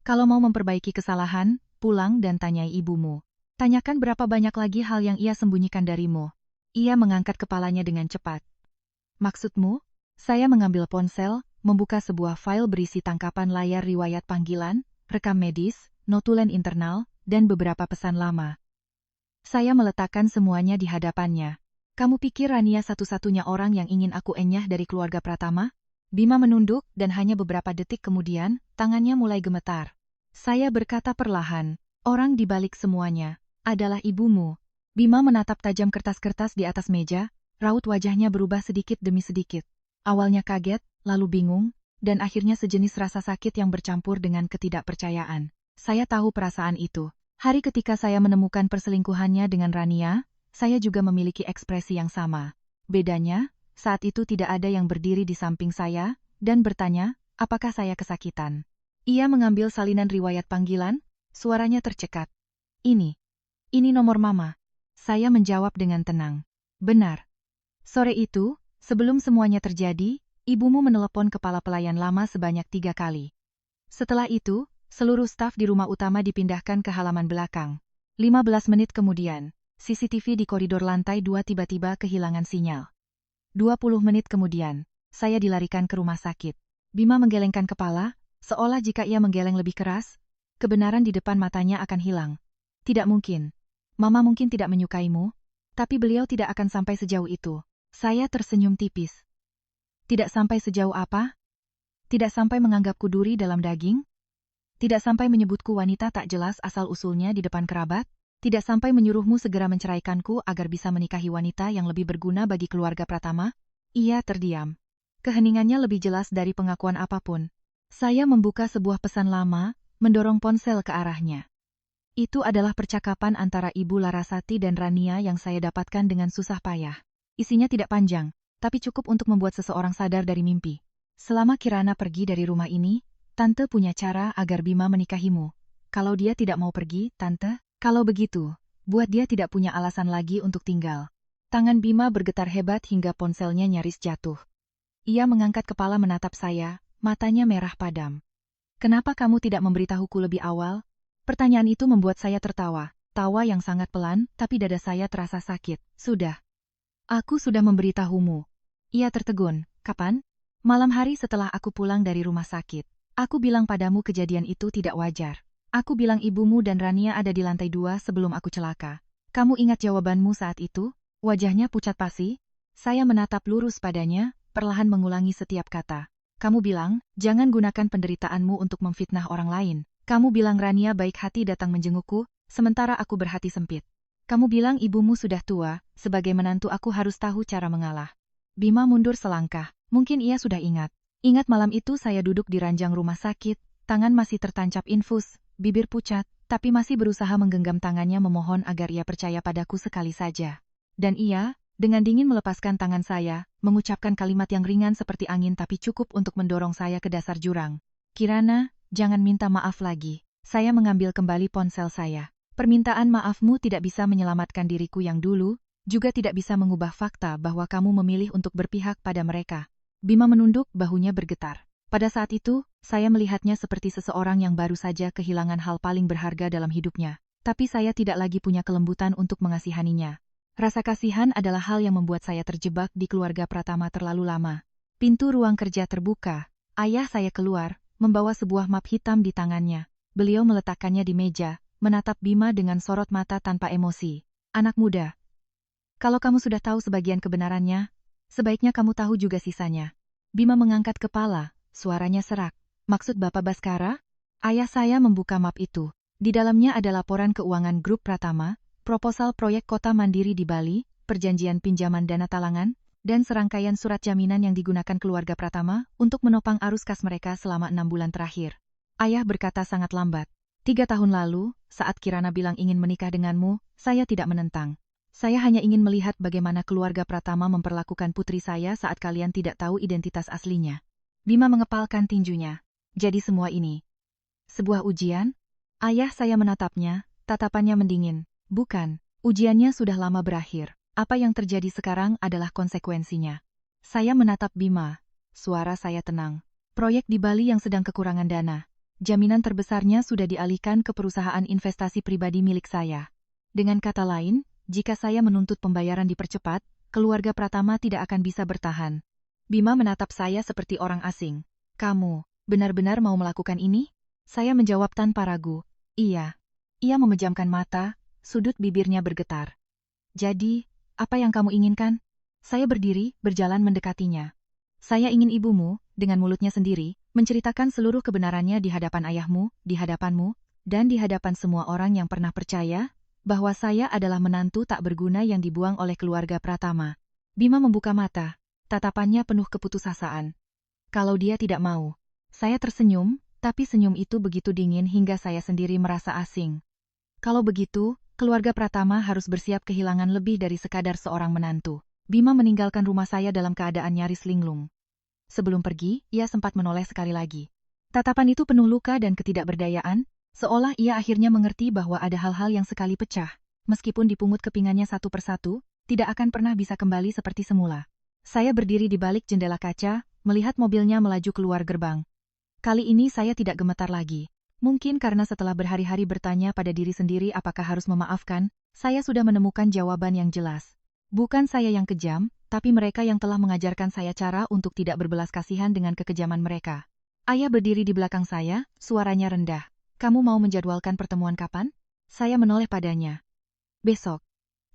Kalau mau memperbaiki kesalahan, pulang dan tanyai ibumu. Tanyakan berapa banyak lagi hal yang ia sembunyikan darimu. Ia mengangkat kepalanya dengan cepat. Maksudmu? Saya mengambil ponsel, membuka sebuah file berisi tangkapan layar riwayat panggilan, rekam medis, notulen internal, dan beberapa pesan lama. Saya meletakkan semuanya di hadapannya. Kamu pikir Rania satu-satunya orang yang ingin aku enyah dari keluarga Pratama? Bima menunduk dan hanya beberapa detik kemudian, tangannya mulai gemetar. Saya berkata perlahan, orang di balik semuanya adalah ibumu. Bima menatap tajam kertas-kertas di atas meja, raut wajahnya berubah sedikit demi sedikit. Awalnya kaget, lalu bingung, dan akhirnya sejenis rasa sakit yang bercampur dengan ketidakpercayaan. Saya tahu perasaan itu. Hari ketika saya menemukan perselingkuhannya dengan Rania, saya juga memiliki ekspresi yang sama. Bedanya, saat itu tidak ada yang berdiri di samping saya, dan bertanya, apakah saya kesakitan. Ia mengambil salinan riwayat panggilan, suaranya tercekat. Ini nomor mama. Saya menjawab dengan tenang. Benar. Sore itu, sebelum semuanya terjadi, ibumu menelepon kepala pelayan lama sebanyak 3 kali. Setelah itu, seluruh staf di rumah utama dipindahkan ke halaman belakang. 15 menit kemudian, CCTV di koridor lantai 2 tiba-tiba kehilangan sinyal. 20 menit kemudian, saya dilarikan ke rumah sakit. Bima menggelengkan kepala, seolah jika ia menggeleng lebih keras, kebenaran di depan matanya akan hilang. Tidak mungkin. Mama mungkin tidak menyukaimu, tapi beliau tidak akan sampai sejauh itu. Saya tersenyum tipis. Tidak sampai sejauh apa? Tidak sampai menganggapku duri dalam daging? Tidak sampai menyebutku wanita tak jelas asal-usulnya di depan kerabat? Tidak sampai menyuruhmu segera menceraikanku agar bisa menikahi wanita yang lebih berguna bagi keluarga Pratama? Ia terdiam. Keheningannya lebih jelas dari pengakuan apapun. Saya membuka sebuah pesan lama, mendorong ponsel ke arahnya. Itu adalah percakapan antara Ibu Larasati dan Rania yang saya dapatkan dengan susah payah. Isinya tidak panjang, tapi cukup untuk membuat seseorang sadar dari mimpi. Selama Kirana pergi dari rumah ini, Tante punya cara agar Bima menikahimu. Kalau dia tidak mau pergi, Tante, kalau begitu, buat dia tidak punya alasan lagi untuk tinggal. Tangan Bima bergetar hebat hingga ponselnya nyaris jatuh. Ia mengangkat kepala menatap saya, matanya merah padam. Kenapa kamu tidak memberitahuku lebih awal? Pertanyaan itu membuat saya tertawa, tawa yang sangat pelan, tapi dada saya terasa sakit. Sudah. Aku sudah memberitahumu. Ia tertegun. Kapan? Malam hari setelah aku pulang dari rumah sakit. Aku bilang padamu kejadian itu tidak wajar. Aku bilang ibumu dan Rania ada di lantai 2 sebelum aku celaka. Kamu ingat jawabanmu saat itu? Wajahnya pucat pasi. Saya menatap lurus padanya, perlahan mengulangi setiap kata. Kamu bilang, jangan gunakan penderitaanmu untuk memfitnah orang lain. Kamu bilang Rania baik hati datang menjengukku, sementara aku berhati sempit. Kamu bilang ibumu sudah tua, sebagai menantu aku harus tahu cara mengalah. Bima mundur selangkah, mungkin ia sudah ingat. Ingat malam itu saya duduk di ranjang rumah sakit, tangan masih tertancap infus, bibir pucat, tapi masih berusaha menggenggam tangannya memohon agar ia percaya padaku sekali saja. Dan ia, dengan dingin melepaskan tangan saya, mengucapkan kalimat yang ringan seperti angin tapi cukup untuk mendorong saya ke dasar jurang. Kirana, jangan minta maaf lagi. Saya mengambil kembali ponsel saya. Permintaan maafmu tidak bisa menyelamatkan diriku yang dulu, juga tidak bisa mengubah fakta bahwa kamu memilih untuk berpihak pada mereka. Bima menunduk, bahunya bergetar. Pada saat itu, saya melihatnya seperti seseorang yang baru saja kehilangan hal paling berharga dalam hidupnya. Tapi saya tidak lagi punya kelembutan untuk mengasihaninya. Rasa kasihan adalah hal yang membuat saya terjebak di keluarga Pratama terlalu lama. Pintu ruang kerja terbuka. Ayah saya keluar, membawa sebuah map hitam di tangannya. Beliau meletakkannya di meja, menatap Bima dengan sorot mata tanpa emosi. Anak muda, kalau kamu sudah tahu sebagian kebenarannya, sebaiknya kamu tahu juga sisanya. Bima mengangkat kepala, suaranya serak. Maksud Bapak Baskara? Ayah saya membuka map itu. Di dalamnya ada laporan keuangan grup Pratama, proposal proyek kota mandiri di Bali, perjanjian pinjaman dana talangan, dan serangkaian surat jaminan yang digunakan keluarga Pratama untuk menopang arus kas mereka selama 6 bulan terakhir. Ayah berkata sangat lambat. 3 tahun lalu, saat Kirana bilang ingin menikah denganmu, saya tidak menentang. Saya hanya ingin melihat bagaimana keluarga Pratama memperlakukan putri saya saat kalian tidak tahu identitas aslinya. Bima mengepalkan tinjunya. Jadi semua ini sebuah ujian? Ayah saya menatapnya, tatapannya mendingin. Bukan, ujiannya sudah lama berakhir. Apa yang terjadi sekarang adalah konsekuensinya. Saya menatap Bima. Suara saya tenang. Proyek di Bali yang sedang kekurangan dana. jaminan terbesarnya sudah dialihkan ke perusahaan investasi pribadi milik saya. Dengan kata lain, jika saya menuntut pembayaran dipercepat, keluarga Pratama tidak akan bisa bertahan. Bima menatap saya seperti orang asing. Kamu benar-benar mau melakukan ini? Saya menjawab tanpa ragu. Iya. Ia memejamkan mata, sudut bibirnya bergetar. Jadi, apa yang kamu inginkan? Saya berdiri, berjalan mendekatinya. Saya ingin ibumu, dengan mulutnya sendiri, menceritakan seluruh kebenarannya di hadapan ayahmu, di hadapanmu, dan di hadapan semua orang yang pernah percaya, bahwa saya adalah menantu tak berguna yang dibuang oleh keluarga Pratama. Bima membuka mata, tatapannya penuh keputusasaan. Kalau dia tidak mau. Saya tersenyum, tapi senyum itu begitu dingin hingga saya sendiri merasa asing. Kalau begitu, keluarga Pratama harus bersiap kehilangan lebih dari sekadar seorang menantu. Bima meninggalkan rumah saya dalam keadaan nyaris linglung. Sebelum pergi, ia sempat menoleh sekali lagi. Tatapan itu penuh luka dan ketidakberdayaan, seolah ia akhirnya mengerti bahwa ada hal-hal yang sekali pecah, meskipun dipungut kepingannya satu persatu, tidak akan pernah bisa kembali seperti semula. Saya berdiri di balik jendela kaca, melihat mobilnya melaju keluar gerbang. Kali ini saya tidak gemetar lagi. Mungkin karena setelah berhari-hari bertanya pada diri sendiri apakah harus memaafkan, saya sudah menemukan jawaban yang jelas. Bukan saya yang kejam, tapi mereka yang telah mengajarkan saya cara untuk tidak berbelas kasihan dengan kekejaman mereka. Ayah berdiri di belakang saya, suaranya rendah. Kamu mau menjadwalkan pertemuan kapan? Saya menoleh padanya. Besok.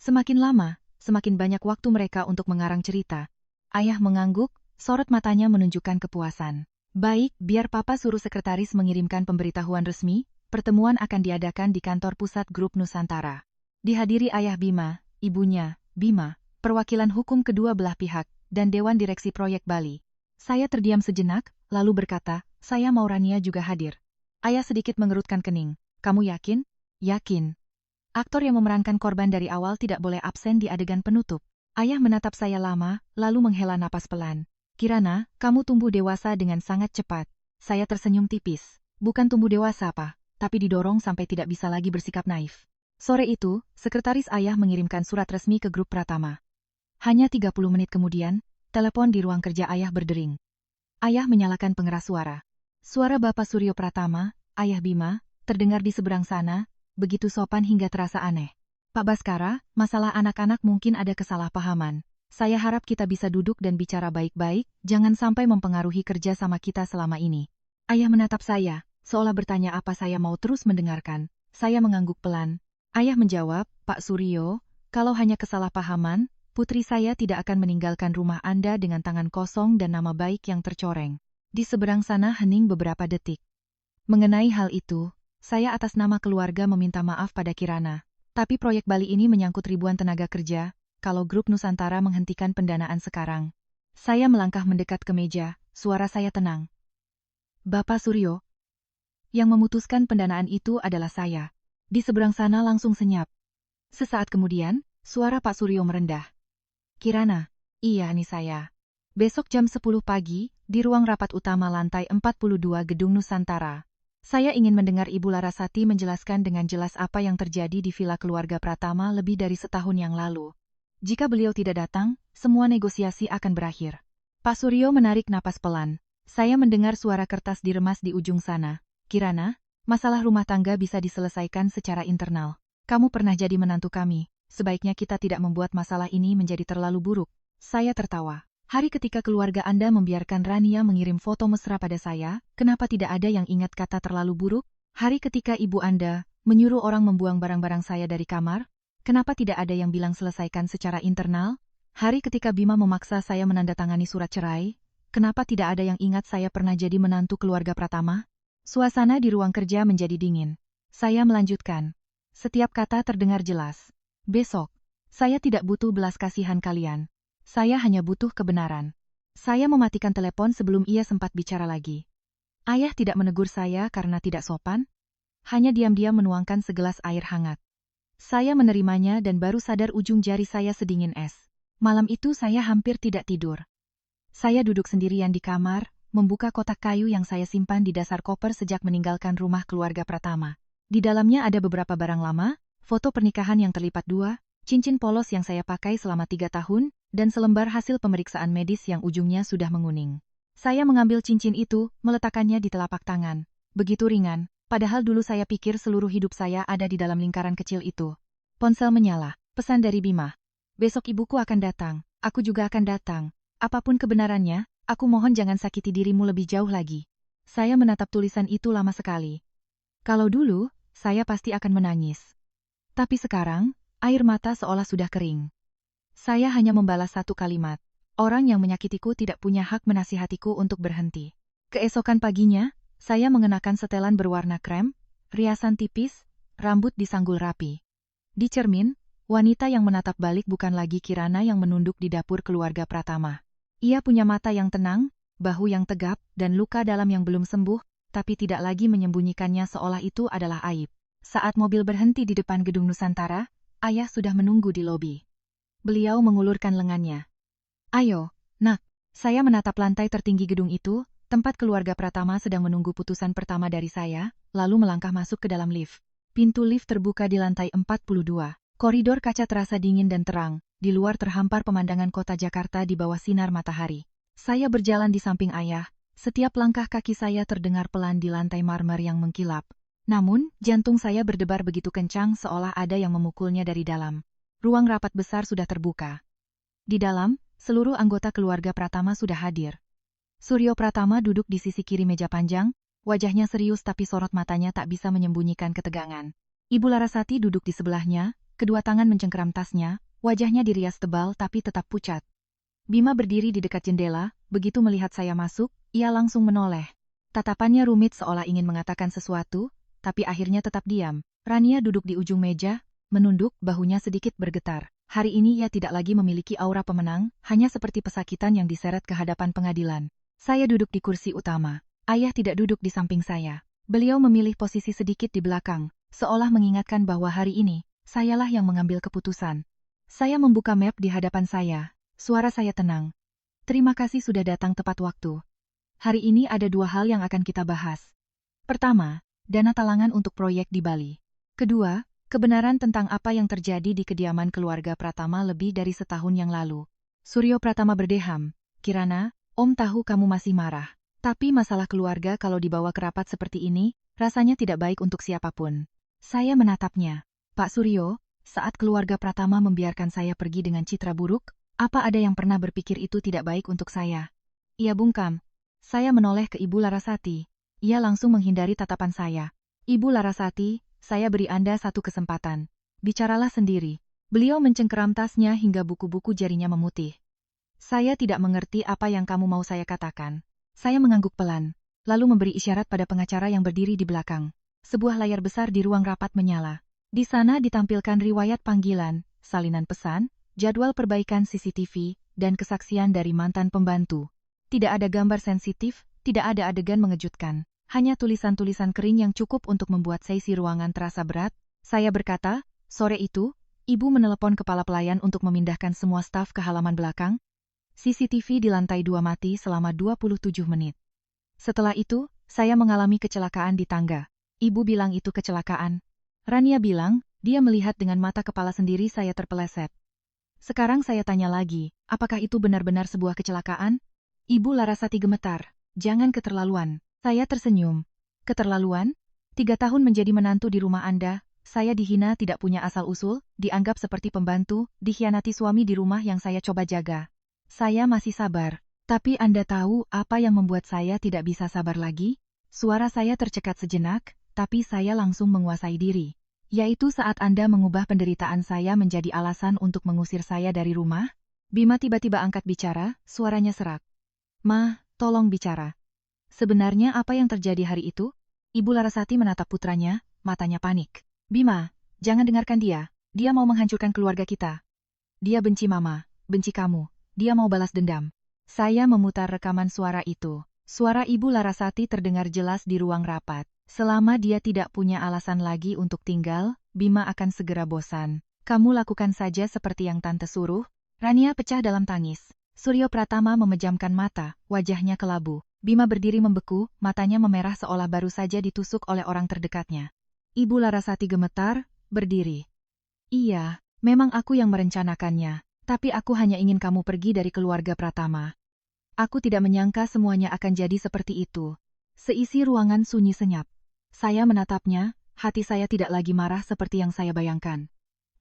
Semakin lama, semakin banyak waktu mereka untuk mengarang cerita. Ayah mengangguk, sorot matanya menunjukkan kepuasan. Baik, biar Papa suruh sekretaris mengirimkan pemberitahuan resmi, pertemuan akan diadakan di kantor pusat Grup Nusantara. Dihadiri Ayah Bima, ibunya, Bima, perwakilan hukum kedua belah pihak, dan Dewan Direksi Proyek Bali. Saya terdiam sejenak, lalu berkata, saya mau Rania juga hadir. Ayah sedikit mengerutkan kening. Kamu yakin? Yakin. Aktor yang memerankan korban dari awal tidak boleh absen di adegan penutup. Ayah menatap saya lama, lalu menghela napas pelan. Kirana, kamu tumbuh dewasa dengan sangat cepat. Saya tersenyum tipis. Bukan tumbuh dewasa, Pak, tapi didorong sampai tidak bisa lagi bersikap naif. Sore itu, sekretaris ayah mengirimkan surat resmi ke grup Pratama. Hanya 30 menit kemudian, telepon di ruang kerja ayah berdering. Ayah menyalakan pengeras suara. Suara Bapak Suryo Pratama, Ayah Bima, terdengar di seberang sana, begitu sopan hingga terasa aneh. Pak Baskara, masalah anak-anak mungkin ada kesalahpahaman. Saya harap kita bisa duduk dan bicara baik-baik, jangan sampai mempengaruhi kerja sama kita selama ini. Ayah menatap saya, seolah bertanya apa saya mau terus mendengarkan. Saya mengangguk pelan. Ayah menjawab, Pak Suryo, kalau hanya kesalahpahaman, putri saya tidak akan meninggalkan rumah Anda dengan tangan kosong dan nama baik yang tercoreng. Di seberang sana hening beberapa detik. Mengenai hal itu, saya atas nama keluarga meminta maaf pada Kirana. Tapi proyek Bali ini menyangkut ribuan tenaga kerja. Kalau Grup Nusantara menghentikan pendanaan sekarang. Saya melangkah mendekat ke meja, suara saya tenang. Bapak Suryo. Yang memutuskan pendanaan itu adalah saya. Di seberang sana langsung senyap. Sesaat kemudian, suara Pak Suryo merendah. Kirana. Iya, ini saya. Besok jam 10 pagi, di ruang rapat utama lantai 42 Gedung Nusantara. Saya ingin mendengar Ibu Larasati menjelaskan dengan jelas apa yang terjadi di villa keluarga Pratama lebih dari setahun yang lalu. Jika beliau tidak datang, semua negosiasi akan berakhir. Pak Suryo menarik napas pelan. Saya mendengar suara kertas diremas di ujung sana. Kirana, masalah rumah tangga bisa diselesaikan secara internal. Kamu pernah jadi menantu kami. Sebaiknya kita tidak membuat masalah ini menjadi terlalu buruk. Saya tertawa. Hari ketika keluarga Anda membiarkan Rania mengirim foto mesra pada saya, kenapa tidak ada yang ingat kata terlalu buruk? Hari ketika ibu Anda menyuruh orang membuang barang-barang saya dari kamar, kenapa tidak ada yang bilang selesaikan secara internal? Hari ketika Bima memaksa saya menandatangani surat cerai, kenapa tidak ada yang ingat saya pernah jadi menantu keluarga Pratama? Suasana di ruang kerja menjadi dingin. Saya melanjutkan. Setiap kata terdengar jelas. Besok, saya tidak butuh belas kasihan kalian. Saya hanya butuh kebenaran. Saya mematikan telepon sebelum ia sempat bicara lagi. Ayah tidak menegur saya karena tidak sopan. Hanya diam-diam menuangkan segelas air hangat. Saya menerimanya dan baru sadar ujung jari saya sedingin es. Malam itu saya hampir tidak tidur. Saya duduk sendirian di kamar, membuka kotak kayu yang saya simpan di dasar koper sejak meninggalkan rumah keluarga Pratama. Di dalamnya ada beberapa barang lama, foto pernikahan yang terlipat dua, cincin polos yang saya pakai selama 3 tahun, dan selembar hasil pemeriksaan medis yang ujungnya sudah menguning. Saya mengambil cincin itu, meletakkannya di telapak tangan. begitu ringan, padahal dulu saya pikir seluruh hidup saya ada di dalam lingkaran kecil itu. Ponsel menyala, pesan dari Bima. Besok ibuku akan datang, aku juga akan datang. Apapun kebenarannya, aku mohon jangan sakiti dirimu lebih jauh lagi. Saya menatap tulisan itu lama sekali. Kalau dulu, saya pasti akan menangis. Tapi sekarang, air mata seolah sudah kering. Saya hanya membalas satu kalimat. Orang yang menyakitiku tidak punya hak menasihatiku untuk berhenti. Keesokan paginya, saya mengenakan setelan berwarna krem, riasan tipis, rambut disanggul rapi. Di cermin, wanita yang menatap balik bukan lagi Kirana yang menunduk di dapur keluarga Pratama. Ia punya mata yang tenang, bahu yang tegap, dan luka dalam yang belum sembuh, tapi tidak lagi menyembunyikannya seolah itu adalah aib. Saat mobil berhenti di depan gedung Nusantara, ayah sudah menunggu di lobi. Beliau mengulurkan lengannya. Ayo, nak. Saya menatap lantai tertinggi gedung itu, tempat keluarga Pratama sedang menunggu putusan pertama dari saya, lalu melangkah masuk ke dalam lift. Pintu lift terbuka di lantai 42. Koridor kaca terasa dingin dan terang, di luar terhampar pemandangan kota Jakarta di bawah sinar matahari. Saya berjalan di samping ayah, setiap langkah kaki saya terdengar pelan di lantai marmer yang mengkilap. Namun, jantung saya berdebar begitu kencang seolah ada yang memukulnya dari dalam. Ruang rapat besar sudah terbuka. Di dalam, seluruh anggota keluarga Pratama sudah hadir. Suryo Pratama duduk di sisi kiri meja panjang, wajahnya serius tapi sorot matanya tak bisa menyembunyikan ketegangan. Ibu Larasati duduk di sebelahnya, kedua tangan mencengkeram tasnya, wajahnya dirias tebal tapi tetap pucat. Bima berdiri di dekat jendela, begitu melihat saya masuk, ia langsung menoleh. Tatapannya rumit seolah ingin mengatakan sesuatu, tapi akhirnya tetap diam. Rania duduk di ujung meja, menunduk, bahunya sedikit bergetar. Hari ini ia tidak lagi memiliki aura pemenang, hanya seperti pesakitan yang diseret ke hadapan pengadilan. Saya duduk di kursi utama. Ayah tidak duduk di samping saya. Beliau memilih posisi sedikit di belakang, seolah mengingatkan bahwa hari ini, sayalah yang mengambil keputusan. Saya membuka map di hadapan saya. Suara saya tenang. Terima kasih sudah datang tepat waktu. Hari ini ada dua hal yang akan kita bahas. Pertama, dana talangan untuk proyek di Bali. Kedua, kebenaran tentang apa yang terjadi di kediaman keluarga Pratama lebih dari setahun yang lalu. Suryo Pratama berdeham. Kirana, Om tahu kamu masih marah. Tapi masalah keluarga kalau dibawa ke rapat seperti ini, rasanya tidak baik untuk siapapun. Saya menatapnya. Pak Suryo, saat keluarga Pratama membiarkan saya pergi dengan citra buruk, apa ada yang pernah berpikir itu tidak baik untuk saya? Ia bungkam. Saya menoleh ke Ibu Larasati. Ia langsung menghindari tatapan saya. Ibu Larasati, saya beri Anda satu kesempatan. Bicaralah sendiri. Beliau mencengkeram tasnya hingga buku-buku jarinya memutih. Saya tidak mengerti apa yang kamu mau saya katakan. Saya mengangguk pelan, lalu memberi isyarat pada pengacara yang berdiri di belakang. Sebuah layar besar di ruang rapat menyala. Di sana ditampilkan riwayat panggilan, salinan pesan, jadwal perbaikan CCTV, dan kesaksian dari mantan pembantu. Tidak ada gambar sensitif, tidak ada adegan mengejutkan. Hanya tulisan-tulisan kering yang cukup untuk membuat sesi ruangan terasa berat. Saya berkata, sore itu, ibu menelepon kepala pelayan untuk memindahkan semua staf ke halaman belakang. CCTV di lantai 2 mati selama 27 menit. Setelah itu, saya mengalami kecelakaan di tangga. Ibu bilang itu kecelakaan. Rania bilang, dia melihat dengan mata kepala sendiri saya terpeleset. Sekarang saya tanya lagi, apakah itu benar-benar sebuah kecelakaan? Ibu Larasati gemetar. Jangan keterlaluan. Saya tersenyum. Keterlaluan? 3 tahun menjadi menantu di rumah Anda, saya dihina tidak punya asal-usul, dianggap seperti pembantu, dikhianati suami di rumah yang saya coba jaga. Saya masih sabar. Tapi Anda tahu apa yang membuat saya tidak bisa sabar lagi? Suara saya tercekat sejenak, tapi saya langsung menguasai diri. Yaitu saat Anda mengubah penderitaan saya menjadi alasan untuk mengusir saya dari rumah? Bima tiba-tiba angkat bicara, suaranya serak. Ma, tolong bicara. Sebenarnya apa yang terjadi hari itu? Ibu Larasati menatap putranya, matanya panik. Bima, jangan dengarkan dia. Dia mau menghancurkan keluarga kita. Dia benci Mama, benci kamu. Dia mau balas dendam. Saya memutar rekaman suara itu. Suara Ibu Larasati terdengar jelas di ruang rapat. Selama dia tidak punya alasan lagi untuk tinggal, Bima akan segera bosan. Kamu lakukan saja seperti yang Tante suruh. Rania pecah dalam tangis. Suryo Pratama memejamkan mata, wajahnya kelabu. Bima berdiri membeku, matanya memerah seolah baru saja ditusuk oleh orang terdekatnya. Ibu Larasati gemetar, berdiri. Iya, memang aku yang merencanakannya. Tapi aku hanya ingin kamu pergi dari keluarga Pratama. Aku tidak menyangka semuanya akan jadi seperti itu. Seisi ruangan sunyi senyap. Saya menatapnya, hati saya tidak lagi marah seperti yang saya bayangkan.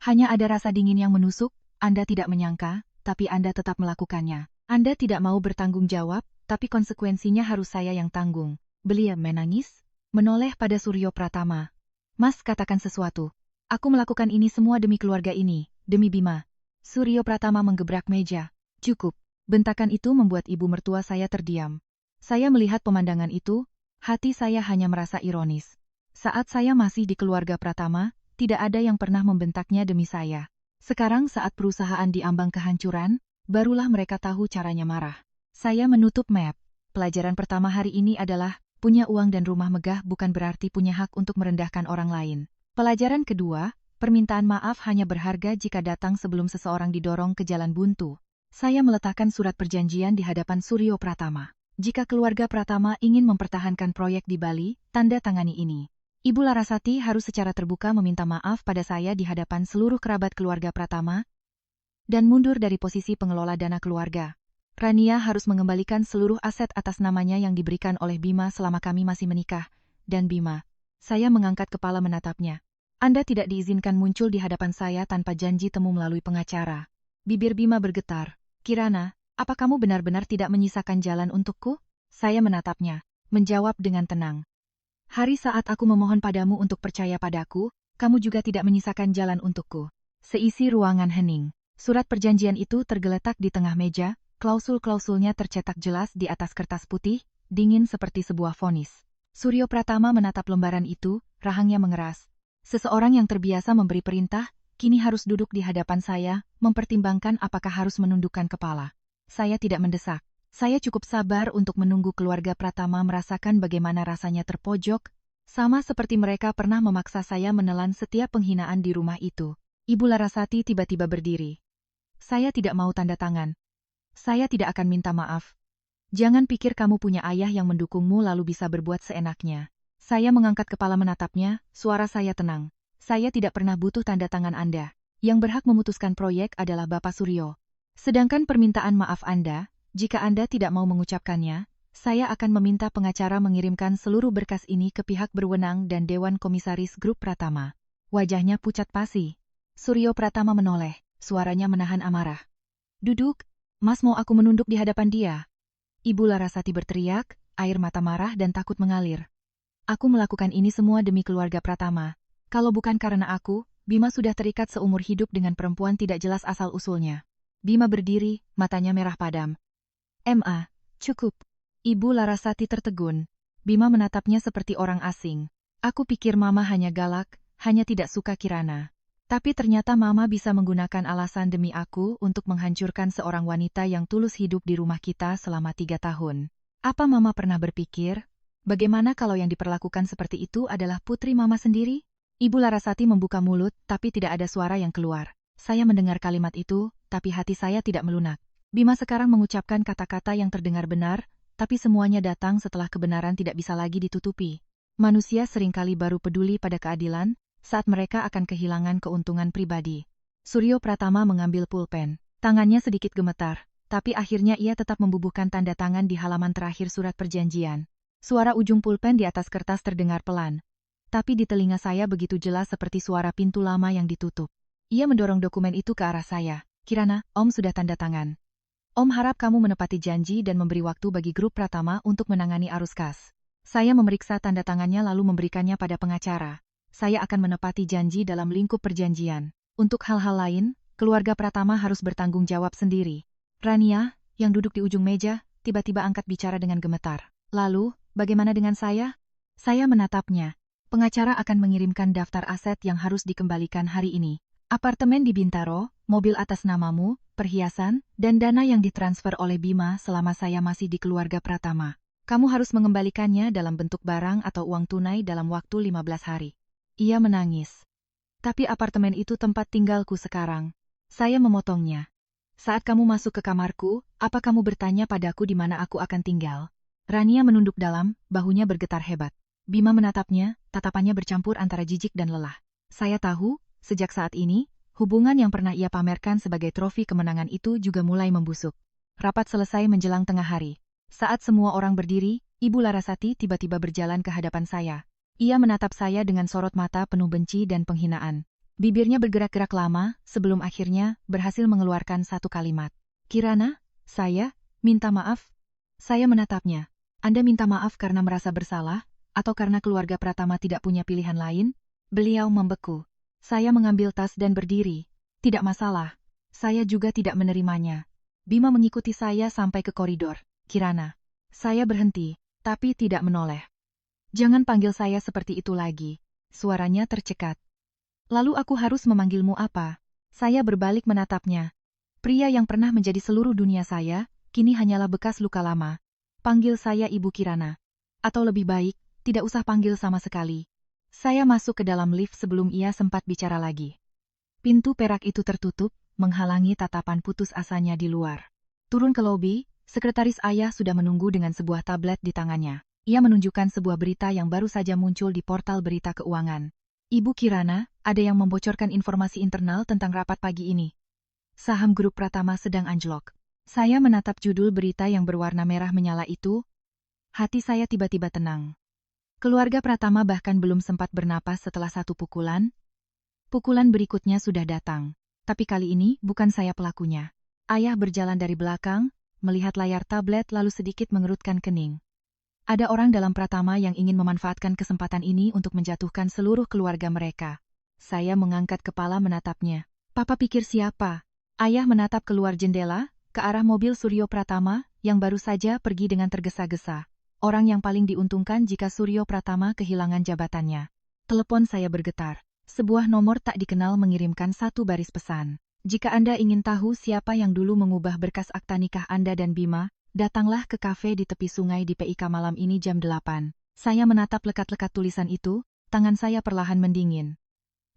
Hanya ada rasa dingin yang menusuk. Anda tidak menyangka, tapi Anda tetap melakukannya. Anda tidak mau bertanggung jawab, tapi konsekuensinya harus saya yang tanggung. Beliau menangis, menoleh pada Suryo Pratama. Mas, katakan sesuatu. Aku melakukan ini semua demi keluarga ini, demi Bima. Suryo Pratama menggebrak meja. Cukup. Bentakan itu membuat ibu mertua saya terdiam. Saya melihat pemandangan itu, hati saya hanya merasa ironis. Saat saya masih di keluarga Pratama, tidak ada yang pernah membentaknya demi saya. Sekarang saat perusahaan diambang kehancuran, barulah mereka tahu caranya marah. Saya menutup map. Pelajaran pertama hari ini adalah, punya uang dan rumah megah bukan berarti punya hak untuk merendahkan orang lain. Pelajaran kedua, permintaan maaf hanya berharga jika datang sebelum seseorang didorong ke jalan buntu. Saya meletakkan surat perjanjian di hadapan Suryo Pratama. Jika keluarga Pratama ingin mempertahankan proyek di Bali, tanda tangani ini. Ibu Larasati harus secara terbuka meminta maaf pada saya di hadapan seluruh kerabat keluarga Pratama dan mundur dari posisi pengelola dana keluarga. Rania harus mengembalikan seluruh aset atas namanya yang diberikan oleh Bima selama kami masih menikah. Dan Bima, saya mengangkat kepala menatapnya. Anda tidak diizinkan muncul di hadapan saya tanpa janji temu melalui pengacara. Bibir Bima bergetar. Kirana, apa kamu benar-benar tidak menyisakan jalan untukku? Saya menatapnya, menjawab dengan tenang. Hari saat aku memohon padamu untuk percaya padaku, kamu juga tidak menyisakan jalan untukku. Seisi ruangan hening. Surat perjanjian itu tergeletak di tengah meja, klausul-klausulnya tercetak jelas di atas kertas putih, dingin seperti sebuah vonis. Suryo Pratama menatap lembaran itu, rahangnya mengeras. Seseorang yang terbiasa memberi perintah, kini harus duduk di hadapan saya, mempertimbangkan apakah harus menundukkan kepala. Saya tidak mendesak. Saya cukup sabar untuk menunggu keluarga Pratama merasakan bagaimana rasanya terpojok, sama seperti mereka pernah memaksa saya menelan setiap penghinaan di rumah itu. Ibu Larasati tiba-tiba berdiri. Saya tidak mau tanda tangan. Saya tidak akan minta maaf. Jangan pikir kamu punya ayah yang mendukungmu lalu bisa berbuat seenaknya. Saya mengangkat kepala menatapnya, suara saya tenang. Saya tidak pernah butuh tanda tangan Anda. Yang berhak memutuskan proyek adalah Bapak Suryo. Sedangkan permintaan maaf Anda, jika Anda tidak mau mengucapkannya, saya akan meminta pengacara mengirimkan seluruh berkas ini ke pihak berwenang dan Dewan Komisaris Grup Pratama. Wajahnya pucat pasi. Suryo Pratama menoleh, suaranya menahan amarah. Duduk, Mas, mau aku menunduk di hadapan dia? Ibu Larasati berteriak, air mata marah dan takut mengalir. Aku melakukan ini semua demi keluarga Pratama. Kalau bukan karena aku, Bima sudah terikat seumur hidup dengan perempuan tidak jelas asal-usulnya. Bima berdiri, matanya merah padam. Ma, cukup. Ibu Larasati tertegun. Bima menatapnya seperti orang asing. Aku pikir Mama hanya galak, hanya tidak suka Kirana. Tapi ternyata Mama bisa menggunakan alasan demi aku untuk menghancurkan seorang wanita yang tulus hidup di rumah kita selama 3 tahun. Apa Mama pernah berpikir, bagaimana kalau yang diperlakukan seperti itu adalah putri Mama sendiri? Ibu Larasati membuka mulut, tapi tidak ada suara yang keluar. Saya mendengar kalimat itu, tapi hati saya tidak melunak. Bima sekarang mengucapkan kata-kata yang terdengar benar, tapi semuanya datang setelah kebenaran tidak bisa lagi ditutupi. Manusia seringkali baru peduli pada keadilan, saat mereka akan kehilangan keuntungan pribadi. Suryo Pratama mengambil pulpen. Tangannya sedikit gemetar, tapi akhirnya ia tetap membubuhkan tanda tangan di halaman terakhir surat perjanjian. Suara ujung pulpen di atas kertas terdengar pelan. Tapi di telinga saya begitu jelas seperti suara pintu lama yang ditutup. Ia mendorong dokumen itu ke arah saya. Kirana, Om sudah tanda tangan. Om harap kamu menepati janji dan memberi waktu bagi grup Pratama untuk menangani arus kas. Saya memeriksa tanda tangannya lalu memberikannya pada pengacara. Saya akan menepati janji dalam lingkup perjanjian. Untuk hal-hal lain, keluarga Pratama harus bertanggung jawab sendiri. Rania, yang duduk di ujung meja, tiba-tiba angkat bicara dengan gemetar. Lalu, bagaimana dengan saya? Saya menatapnya. Pengacara akan mengirimkan daftar aset yang harus dikembalikan hari ini. Apartemen di Bintaro, mobil atas namamu, perhiasan, dan dana yang ditransfer oleh Bima selama saya masih di keluarga Pratama. Kamu harus mengembalikannya dalam bentuk barang atau uang tunai dalam waktu 15 hari. Ia menangis. Tapi apartemen itu tempat tinggalku sekarang. Saya memotongnya. Saat kamu masuk ke kamarku, apa kamu bertanya padaku di mana aku akan tinggal? Rania menunduk dalam, bahunya bergetar hebat. Bima menatapnya, tatapannya bercampur antara jijik dan lelah. Saya tahu, sejak saat ini, hubungan yang pernah ia pamerkan sebagai trofi kemenangan itu juga mulai membusuk. Rapat selesai menjelang tengah hari. Saat semua orang berdiri, Ibu Larasati tiba-tiba berjalan ke hadapan saya. Ia menatap saya dengan sorot mata penuh benci dan penghinaan. Bibirnya bergerak-gerak lama, sebelum akhirnya berhasil mengeluarkan satu kalimat. Kirana, saya minta maaf. Saya menatapnya. Anda minta maaf karena merasa bersalah, atau karena keluarga Pratama tidak punya pilihan lain? Beliau membeku. Saya mengambil tas dan berdiri. Tidak masalah. Saya juga tidak menerimanya. Bima mengikuti saya sampai ke koridor. Kirana. Saya berhenti, tapi tidak menoleh. Jangan panggil saya seperti itu lagi. Suaranya tercekat. Lalu aku harus memanggilmu apa? Saya berbalik menatapnya. Pria yang pernah menjadi seluruh dunia saya, kini hanyalah bekas luka lama. Panggil saya Ibu Kirana. Atau lebih baik, tidak usah panggil sama sekali. Saya masuk ke dalam lift sebelum ia sempat bicara lagi. Pintu perak itu tertutup, menghalangi tatapan putus asanya di luar. Turun ke lobi, sekretaris ayah sudah menunggu dengan sebuah tablet di tangannya. Ia menunjukkan sebuah berita yang baru saja muncul di portal berita keuangan. Ibu Kirana, ada yang membocorkan informasi internal tentang rapat pagi ini. Saham grup Pratama sedang anjlok. Saya menatap judul berita yang berwarna merah menyala itu. Hati saya tiba-tiba tenang. Keluarga Pratama bahkan belum sempat bernapas setelah satu pukulan. Pukulan berikutnya sudah datang. Tapi kali ini bukan saya pelakunya. Ayah berjalan dari belakang, melihat layar tablet lalu sedikit mengerutkan kening. Ada orang dalam Pratama yang ingin memanfaatkan kesempatan ini untuk menjatuhkan seluruh keluarga mereka. Saya mengangkat kepala menatapnya. Papa pikir siapa? Ayah menatap keluar jendela, ke arah mobil Suryo Pratama, yang baru saja pergi dengan tergesa-gesa. Orang yang paling diuntungkan jika Suryo Pratama kehilangan jabatannya. Telepon saya bergetar. Sebuah nomor tak dikenal mengirimkan satu baris pesan. Jika Anda ingin tahu siapa yang dulu mengubah berkas akta nikah Anda dan Bima, datanglah ke kafe di tepi sungai di PIK malam ini jam 8. Saya menatap lekat-lekat tulisan itu, tangan saya perlahan mendingin.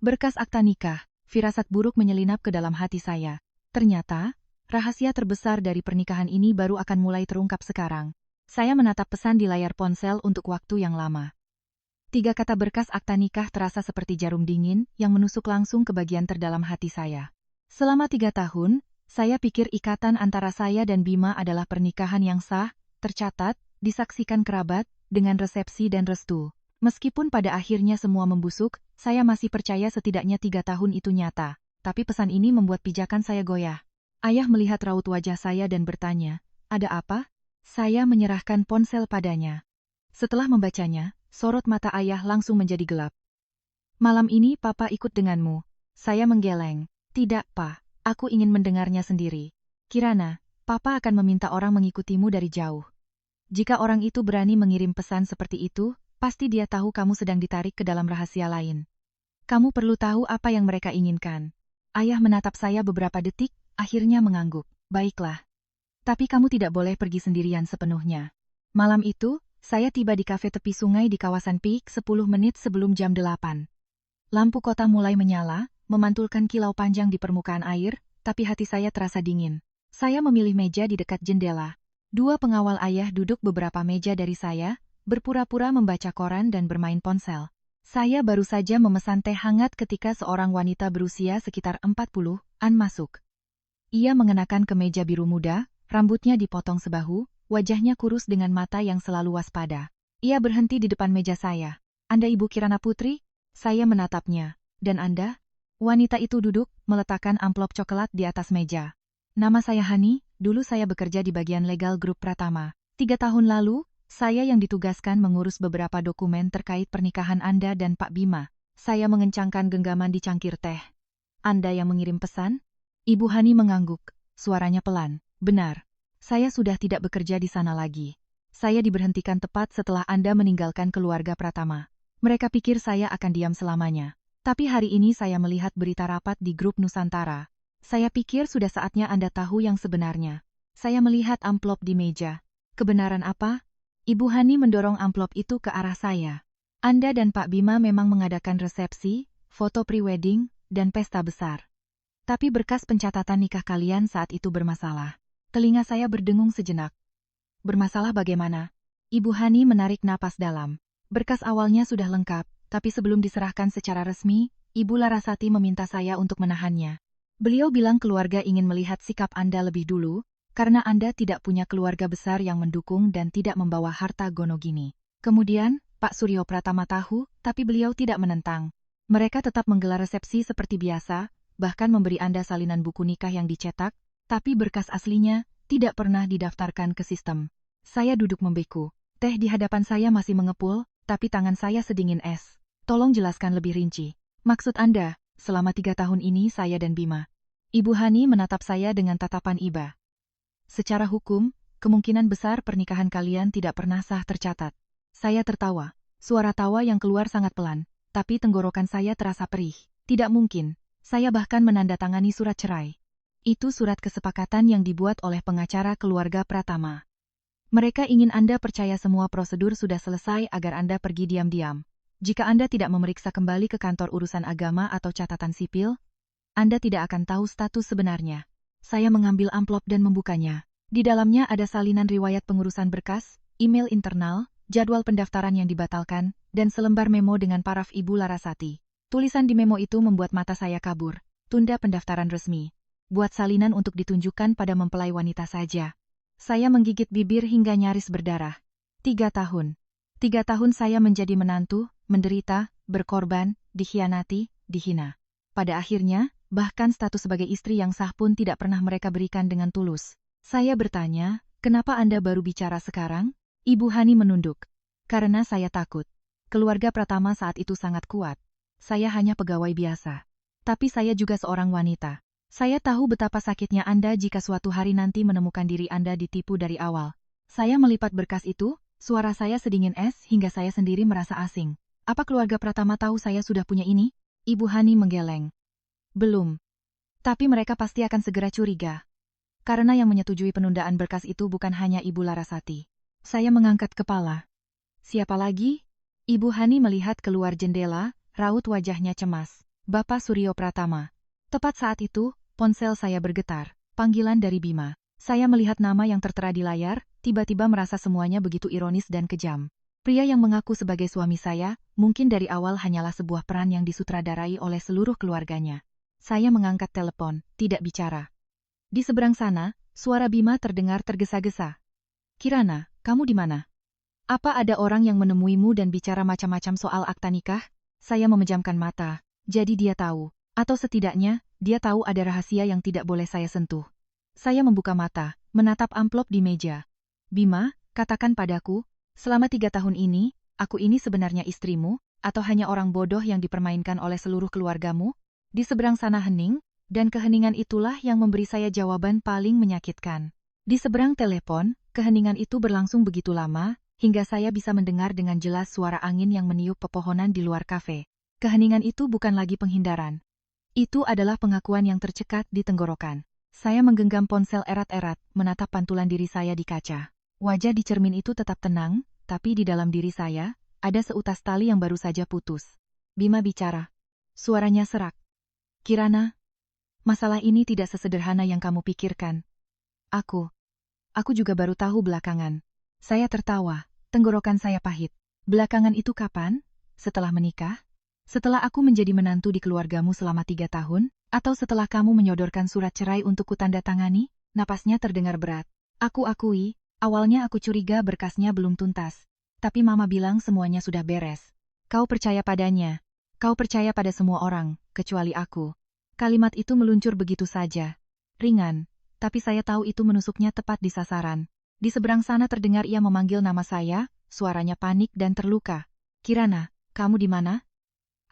Berkas akta nikah, firasat buruk menyelinap ke dalam hati saya. Ternyata, rahasia terbesar dari pernikahan ini baru akan mulai terungkap sekarang. Saya menatap pesan di layar ponsel untuk waktu yang lama. 3 kata berkas akta nikah terasa seperti jarum dingin yang menusuk langsung ke bagian terdalam hati saya. Selama 3 tahun, saya pikir ikatan antara saya dan Bima adalah pernikahan yang sah, tercatat, disaksikan kerabat, dengan resepsi dan restu. Meskipun pada akhirnya semua membusuk, saya masih percaya setidaknya 3 tahun itu nyata. Tapi pesan ini membuat pijakan saya goyah. Ayah melihat raut wajah saya dan bertanya, "Ada apa?" Saya menyerahkan ponsel padanya. Setelah membacanya, sorot mata ayah langsung menjadi gelap. "Malam ini Papa ikut denganmu." Saya menggeleng. "Tidak, Pa. Aku ingin mendengarnya sendiri." "Kirana, Papa akan meminta orang mengikutimu dari jauh. Jika orang itu berani mengirim pesan seperti itu, pasti dia tahu kamu sedang ditarik ke dalam rahasia lain. Kamu perlu tahu apa yang mereka inginkan." Ayah menatap saya beberapa detik, akhirnya mengangguk. "Baiklah. Tapi kamu tidak boleh pergi sendirian sepenuhnya." Malam itu, saya tiba di kafe tepi sungai di kawasan PIK 10 menit sebelum jam 8. Lampu kota mulai menyala, memantulkan kilau panjang di permukaan air, tapi hati saya terasa dingin. Saya memilih meja di dekat jendela. 2 pengawal ayah duduk beberapa meja dari saya, berpura-pura membaca koran dan bermain ponsel. Saya baru saja memesan teh hangat ketika seorang wanita berusia sekitar 40-an masuk. Ia mengenakan kemeja biru muda, rambutnya dipotong sebahu, wajahnya kurus dengan mata yang selalu waspada. Ia berhenti di depan meja saya. "Anda Ibu Kirana Putri?" Saya menatapnya. "Dan Anda?" Wanita itu duduk, meletakkan amplop coklat di atas meja. "Nama saya Hani, dulu saya bekerja di bagian legal grup Pratama. 3 tahun lalu, saya yang ditugaskan mengurus beberapa dokumen terkait pernikahan Anda dan Pak Bima." Saya mengencangkan genggaman di cangkir teh. "Anda yang mengirim pesan?" Ibu Hani mengangguk. Suaranya pelan. "Benar. Saya sudah tidak bekerja di sana lagi. Saya diberhentikan tepat setelah Anda meninggalkan keluarga Pratama. Mereka pikir saya akan diam selamanya. Tapi hari ini saya melihat berita rapat di grup Nusantara. Saya pikir sudah saatnya Anda tahu yang sebenarnya." Saya melihat amplop di meja. "Kebenaran apa?" Ibu Hani mendorong amplop itu ke arah saya. "Anda dan Pak Bima memang mengadakan resepsi, foto pre-wedding, dan pesta besar. Tapi berkas pencatatan nikah kalian saat itu bermasalah." Telinga saya berdengung sejenak. "Bermasalah bagaimana?" Ibu Hani menarik napas dalam. "Berkas awalnya sudah lengkap, tapi sebelum diserahkan secara resmi, Ibu Larasati meminta saya untuk menahannya. Beliau bilang keluarga ingin melihat sikap Anda lebih dulu, karena Anda tidak punya keluarga besar yang mendukung dan tidak membawa harta gono gini. Kemudian, Pak Suryo Pratama tahu, tapi beliau tidak menentang. Mereka tetap menggelar resepsi seperti biasa, bahkan memberi Anda salinan buku nikah yang dicetak, tapi berkas aslinya tidak pernah didaftarkan ke sistem. Saya duduk membeku. Teh di hadapan saya masih mengepul, tapi tangan saya sedingin es. Tolong jelaskan lebih rinci. Maksud Anda, selama 3 tahun ini saya dan Bima. Ibu Hani menatap saya dengan tatapan iba. Secara hukum, kemungkinan besar pernikahan kalian tidak pernah sah tercatat. Saya tertawa. Suara tawa yang keluar sangat pelan, tapi tenggorokan saya terasa perih. Tidak mungkin. Saya bahkan menandatangani surat cerai. Itu surat kesepakatan yang dibuat oleh pengacara keluarga Pratama. Mereka ingin Anda percaya semua prosedur sudah selesai agar Anda pergi diam-diam. Jika Anda tidak memeriksa kembali ke kantor urusan agama atau catatan sipil, Anda tidak akan tahu status sebenarnya. Saya mengambil amplop dan membukanya. Di dalamnya ada salinan riwayat pengurusan berkas, email internal, jadwal pendaftaran yang dibatalkan, dan selembar memo dengan paraf Ibu Larasati. Tulisan di memo itu membuat mata saya kabur. Tunda pendaftaran resmi. Buat salinan untuk ditunjukkan pada mempelai wanita saja. Saya menggigit bibir hingga nyaris berdarah. 3 tahun. 3 tahun saya menjadi menantu, menderita, berkorban, dikhianati, dihina. Pada akhirnya, bahkan status sebagai istri yang sah pun tidak pernah mereka berikan dengan tulus. Saya bertanya, kenapa Anda baru bicara sekarang? Ibu Hani menunduk. Karena saya takut. Keluarga Pratama saat itu sangat kuat. Saya hanya pegawai biasa. Tapi saya juga seorang wanita. Saya tahu betapa sakitnya Anda jika suatu hari nanti menemukan diri Anda ditipu dari awal. Saya melipat berkas itu, suara saya sedingin es hingga saya sendiri merasa asing. Apa keluarga Pratama tahu saya sudah punya ini? Ibu Hani menggeleng. Belum. Tapi mereka pasti akan segera curiga. Karena yang menyetujui penundaan berkas itu bukan hanya Ibu Larasati. Saya mengangkat kepala. Siapa lagi? Ibu Hani melihat keluar jendela, raut wajahnya cemas. Bapak Suryo Pratama. Tepat saat itu, ponsel saya bergetar. Panggilan dari Bima. Saya melihat nama yang tertera di layar, tiba-tiba merasa semuanya begitu ironis dan kejam. Pria yang mengaku sebagai suami saya, mungkin dari awal hanyalah sebuah peran yang disutradarai oleh seluruh keluarganya. Saya mengangkat telepon, tidak bicara. Di seberang sana, suara Bima terdengar tergesa-gesa. Kirana, kamu di mana? Apa ada orang yang menemuimu dan bicara macam-macam soal akta nikah? Saya memejamkan mata. Jadi dia tahu. Atau setidaknya, dia tahu ada rahasia yang tidak boleh saya sentuh. Saya membuka mata, menatap amplop di meja. Bima, katakan padaku, selama 3 tahun ini, aku ini sebenarnya istrimu, atau hanya orang bodoh yang dipermainkan oleh seluruh keluargamu? Di seberang sana hening, dan keheningan itulah yang memberi saya jawaban paling menyakitkan. Di seberang telepon, keheningan itu berlangsung begitu lama, hingga saya bisa mendengar dengan jelas suara angin yang meniup pepohonan di luar kafe. Keheningan itu bukan lagi penghindaran. Itu adalah pengakuan yang tercekat di tenggorokan. Saya menggenggam ponsel erat-erat, menatap pantulan diri saya di kaca. Wajah di cermin itu tetap tenang, tapi di dalam diri saya, ada seutas tali yang baru saja putus. Bima bicara. Suaranya serak. Kirana, masalah ini tidak sesederhana yang kamu pikirkan. Aku juga baru tahu belakangan. Saya tertawa, tenggorokan saya pahit. Belakangan itu kapan? Setelah menikah? Setelah aku menjadi menantu di keluargamu selama 3 tahun? Atau setelah kamu menyodorkan surat cerai untuk kutandatangani? Napasnya terdengar berat. Aku akui, awalnya aku curiga berkasnya belum tuntas. Tapi Mama bilang semuanya sudah beres. Kau percaya padanya. Kau percaya pada semua orang, kecuali aku. Kalimat itu meluncur begitu saja. Ringan, tapi saya tahu itu menusuknya tepat di sasaran. Di seberang sana terdengar ia memanggil nama saya, suaranya panik dan terluka. Kirana, kamu di mana?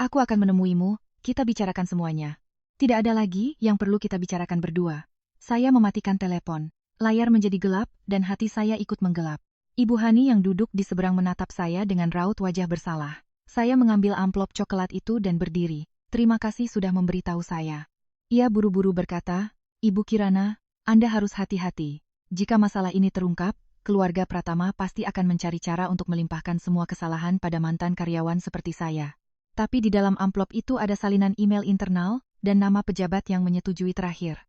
Aku akan menemuimu, kita bicarakan semuanya. Tidak ada lagi yang perlu kita bicarakan berdua. Saya mematikan telepon. Layar menjadi gelap, dan hati saya ikut menggelap. Ibu Hani yang duduk di seberang menatap saya dengan raut wajah bersalah. Saya mengambil amplop coklat itu dan berdiri. Terima kasih sudah memberitahu saya. Ia buru-buru berkata, Ibu Kirana, Anda harus hati-hati. Jika masalah ini terungkap, keluarga Pratama pasti akan mencari cara untuk melimpahkan semua kesalahan pada mantan karyawan seperti saya. Tapi di dalam amplop itu ada salinan email internal dan nama pejabat yang menyetujui terakhir.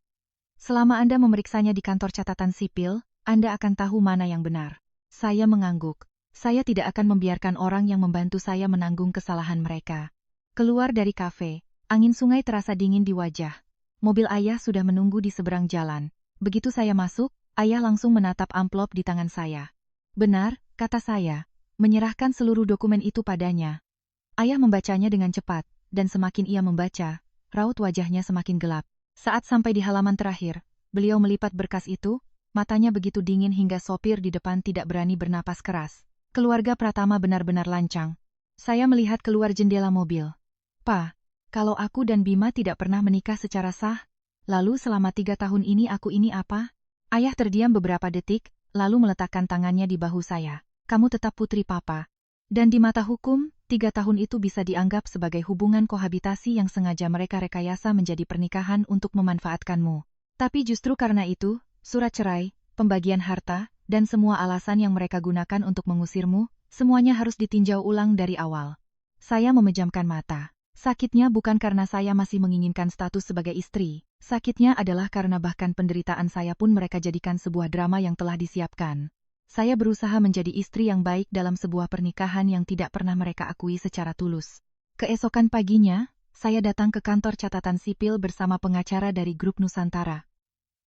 Selama Anda memeriksanya di kantor catatan sipil, Anda akan tahu mana yang benar. Saya mengangguk. Saya tidak akan membiarkan orang yang membantu saya menanggung kesalahan mereka. Keluar dari kafe, angin sungai terasa dingin di wajah. Mobil ayah sudah menunggu di seberang jalan. Begitu saya masuk, Ayah langsung menatap amplop di tangan saya. Benar, kata saya, menyerahkan seluruh dokumen itu padanya. Ayah membacanya dengan cepat, dan semakin ia membaca, raut wajahnya semakin gelap. Saat sampai di halaman terakhir, beliau melipat berkas itu, matanya begitu dingin hingga sopir di depan tidak berani bernapas keras. Keluarga Pratama benar-benar lancang. Saya melihat keluar jendela mobil. Pa, kalau aku dan Bima tidak pernah menikah secara sah, lalu selama 3 tahun ini aku ini apa? Ayah terdiam beberapa detik, lalu meletakkan tangannya di bahu saya. Kamu tetap putri papa. Dan di mata hukum, 3 tahun itu bisa dianggap sebagai hubungan kohabitasi yang sengaja mereka rekayasa menjadi pernikahan untuk memanfaatkanmu. Tapi justru karena itu, surat cerai, pembagian harta, dan semua alasan yang mereka gunakan untuk mengusirmu, semuanya harus ditinjau ulang dari awal. Saya memejamkan mata. Sakitnya bukan karena saya masih menginginkan status sebagai istri. Sakitnya adalah karena bahkan penderitaan saya pun mereka jadikan sebuah drama yang telah disiapkan. Saya berusaha menjadi istri yang baik dalam sebuah pernikahan yang tidak pernah mereka akui secara tulus. Keesokan paginya, saya datang ke kantor catatan sipil bersama pengacara dari grup Nusantara.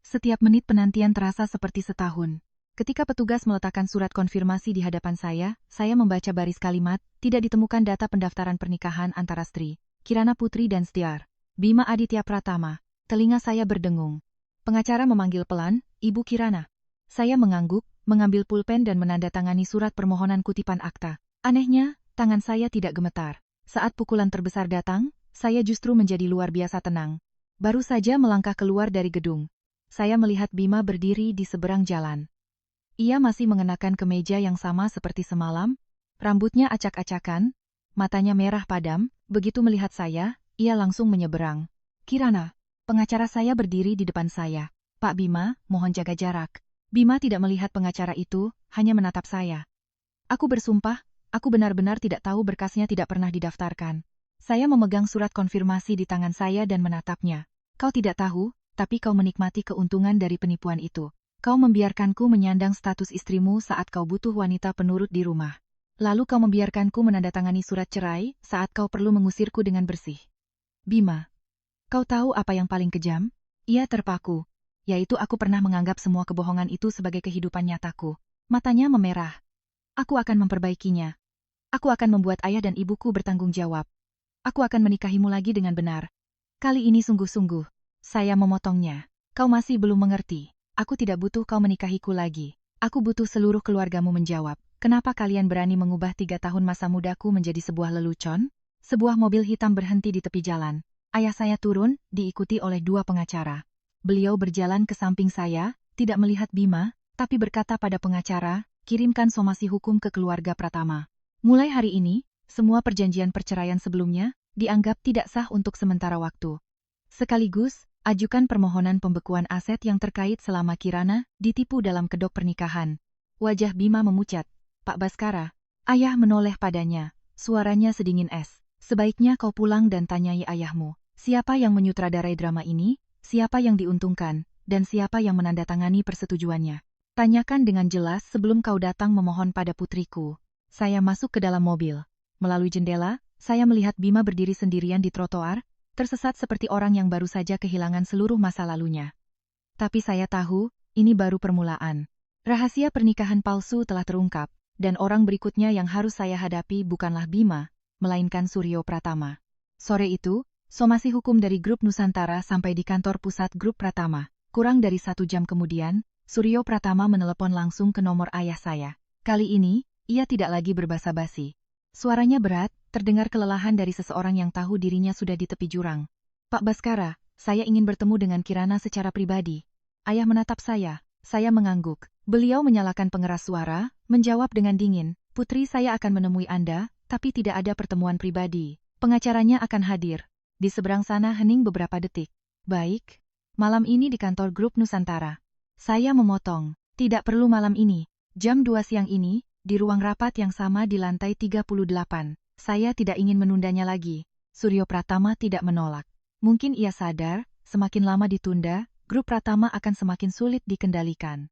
Setiap menit penantian terasa seperti setahun. Ketika petugas meletakkan surat konfirmasi di hadapan saya membaca baris kalimat, tidak ditemukan data pendaftaran pernikahan antara Sri Kirana Putri dan Stiar Bima Aditya Pratama. Telinga saya berdengung. Pengacara memanggil pelan, Ibu Kirana. Saya mengangguk, mengambil pulpen dan menandatangani surat permohonan kutipan akta. Anehnya, tangan saya tidak gemetar. Saat pukulan terbesar datang, saya justru menjadi luar biasa tenang. Baru saja melangkah keluar dari gedung. Saya melihat Bima berdiri di seberang jalan. Ia masih mengenakan kemeja yang sama seperti semalam, rambutnya acak-acakan, matanya merah padam, begitu melihat saya, ia langsung menyeberang. Kirana, pengacara saya berdiri di depan saya. Pak Bima, mohon jaga jarak. Bima tidak melihat pengacara itu, hanya menatap saya. Aku bersumpah, aku benar-benar tidak tahu berkasnya tidak pernah didaftarkan. Saya memegang surat konfirmasi di tangan saya dan menatapnya. Kau tidak tahu, tapi kau menikmati keuntungan dari penipuan itu. Kau membiarkanku menyandang status istrimu saat kau butuh wanita penurut di rumah. Lalu kau membiarkanku menandatangani surat cerai saat kau perlu mengusirku dengan bersih. Bima, kau tahu apa yang paling kejam? Ia terpaku. Yaitu aku pernah menganggap semua kebohongan itu sebagai kehidupan nyataku. Matanya memerah. Aku akan memperbaikinya. Aku akan membuat ayah dan ibuku bertanggung jawab. Aku akan menikahimu lagi dengan benar. Kali ini sungguh-sungguh. Saya memotongnya. Kau masih belum mengerti. Aku tidak butuh kau menikahiku lagi. Aku butuh seluruh keluargamu menjawab. Kenapa kalian berani mengubah 3 tahun masa mudaku menjadi sebuah lelucon? Sebuah mobil hitam berhenti di tepi jalan. Ayah saya turun, diikuti oleh 2 pengacara. Beliau berjalan ke samping saya, tidak melihat Bima, tapi berkata pada pengacara, kirimkan somasi hukum ke keluarga Pratama. Mulai hari ini, semua perjanjian perceraian sebelumnya, dianggap tidak sah untuk sementara waktu. Sekaligus, ajukan permohonan pembekuan aset yang terkait selama Kirana ditipu dalam kedok pernikahan. Wajah Bima memucat. Pak Baskara, ayah menoleh padanya, suaranya sedingin es. Sebaiknya kau pulang dan tanyai ayahmu, siapa yang menyutradarai drama ini? Siapa yang diuntungkan, dan siapa yang menandatangani persetujuannya. Tanyakan dengan jelas sebelum kau datang memohon pada putriku. Saya masuk ke dalam mobil. Melalui jendela, saya melihat Bima berdiri sendirian di trotoar, tersesat seperti orang yang baru saja kehilangan seluruh masa lalunya. Tapi saya tahu, ini baru permulaan. Rahasia pernikahan palsu telah terungkap, dan orang berikutnya yang harus saya hadapi bukanlah Bima, melainkan Suryo Pratama. Sore itu, somasi hukum dari grup Nusantara sampai di kantor pusat grup Pratama. Kurang dari 1 jam kemudian, Suryo Pratama menelepon langsung ke nomor ayah saya. Kali ini, ia tidak lagi berbasa-basi. Suaranya berat, terdengar kelelahan dari seseorang yang tahu dirinya sudah di tepi jurang. Pak Baskara, saya ingin bertemu dengan Kirana secara pribadi. Ayah menatap saya mengangguk. Beliau menyalakan pengeras suara, menjawab dengan dingin, putri saya akan menemui Anda, tapi tidak ada pertemuan pribadi. Pengacaranya akan hadir. Di seberang sana hening beberapa detik. Baik, malam ini di kantor grup Nusantara. Saya memotong. Tidak perlu malam ini. Jam 2 siang ini, di ruang rapat yang sama di lantai 38. Saya tidak ingin menundanya lagi. Suryo Pratama tidak menolak. Mungkin ia sadar, semakin lama ditunda, grup Pratama akan semakin sulit dikendalikan.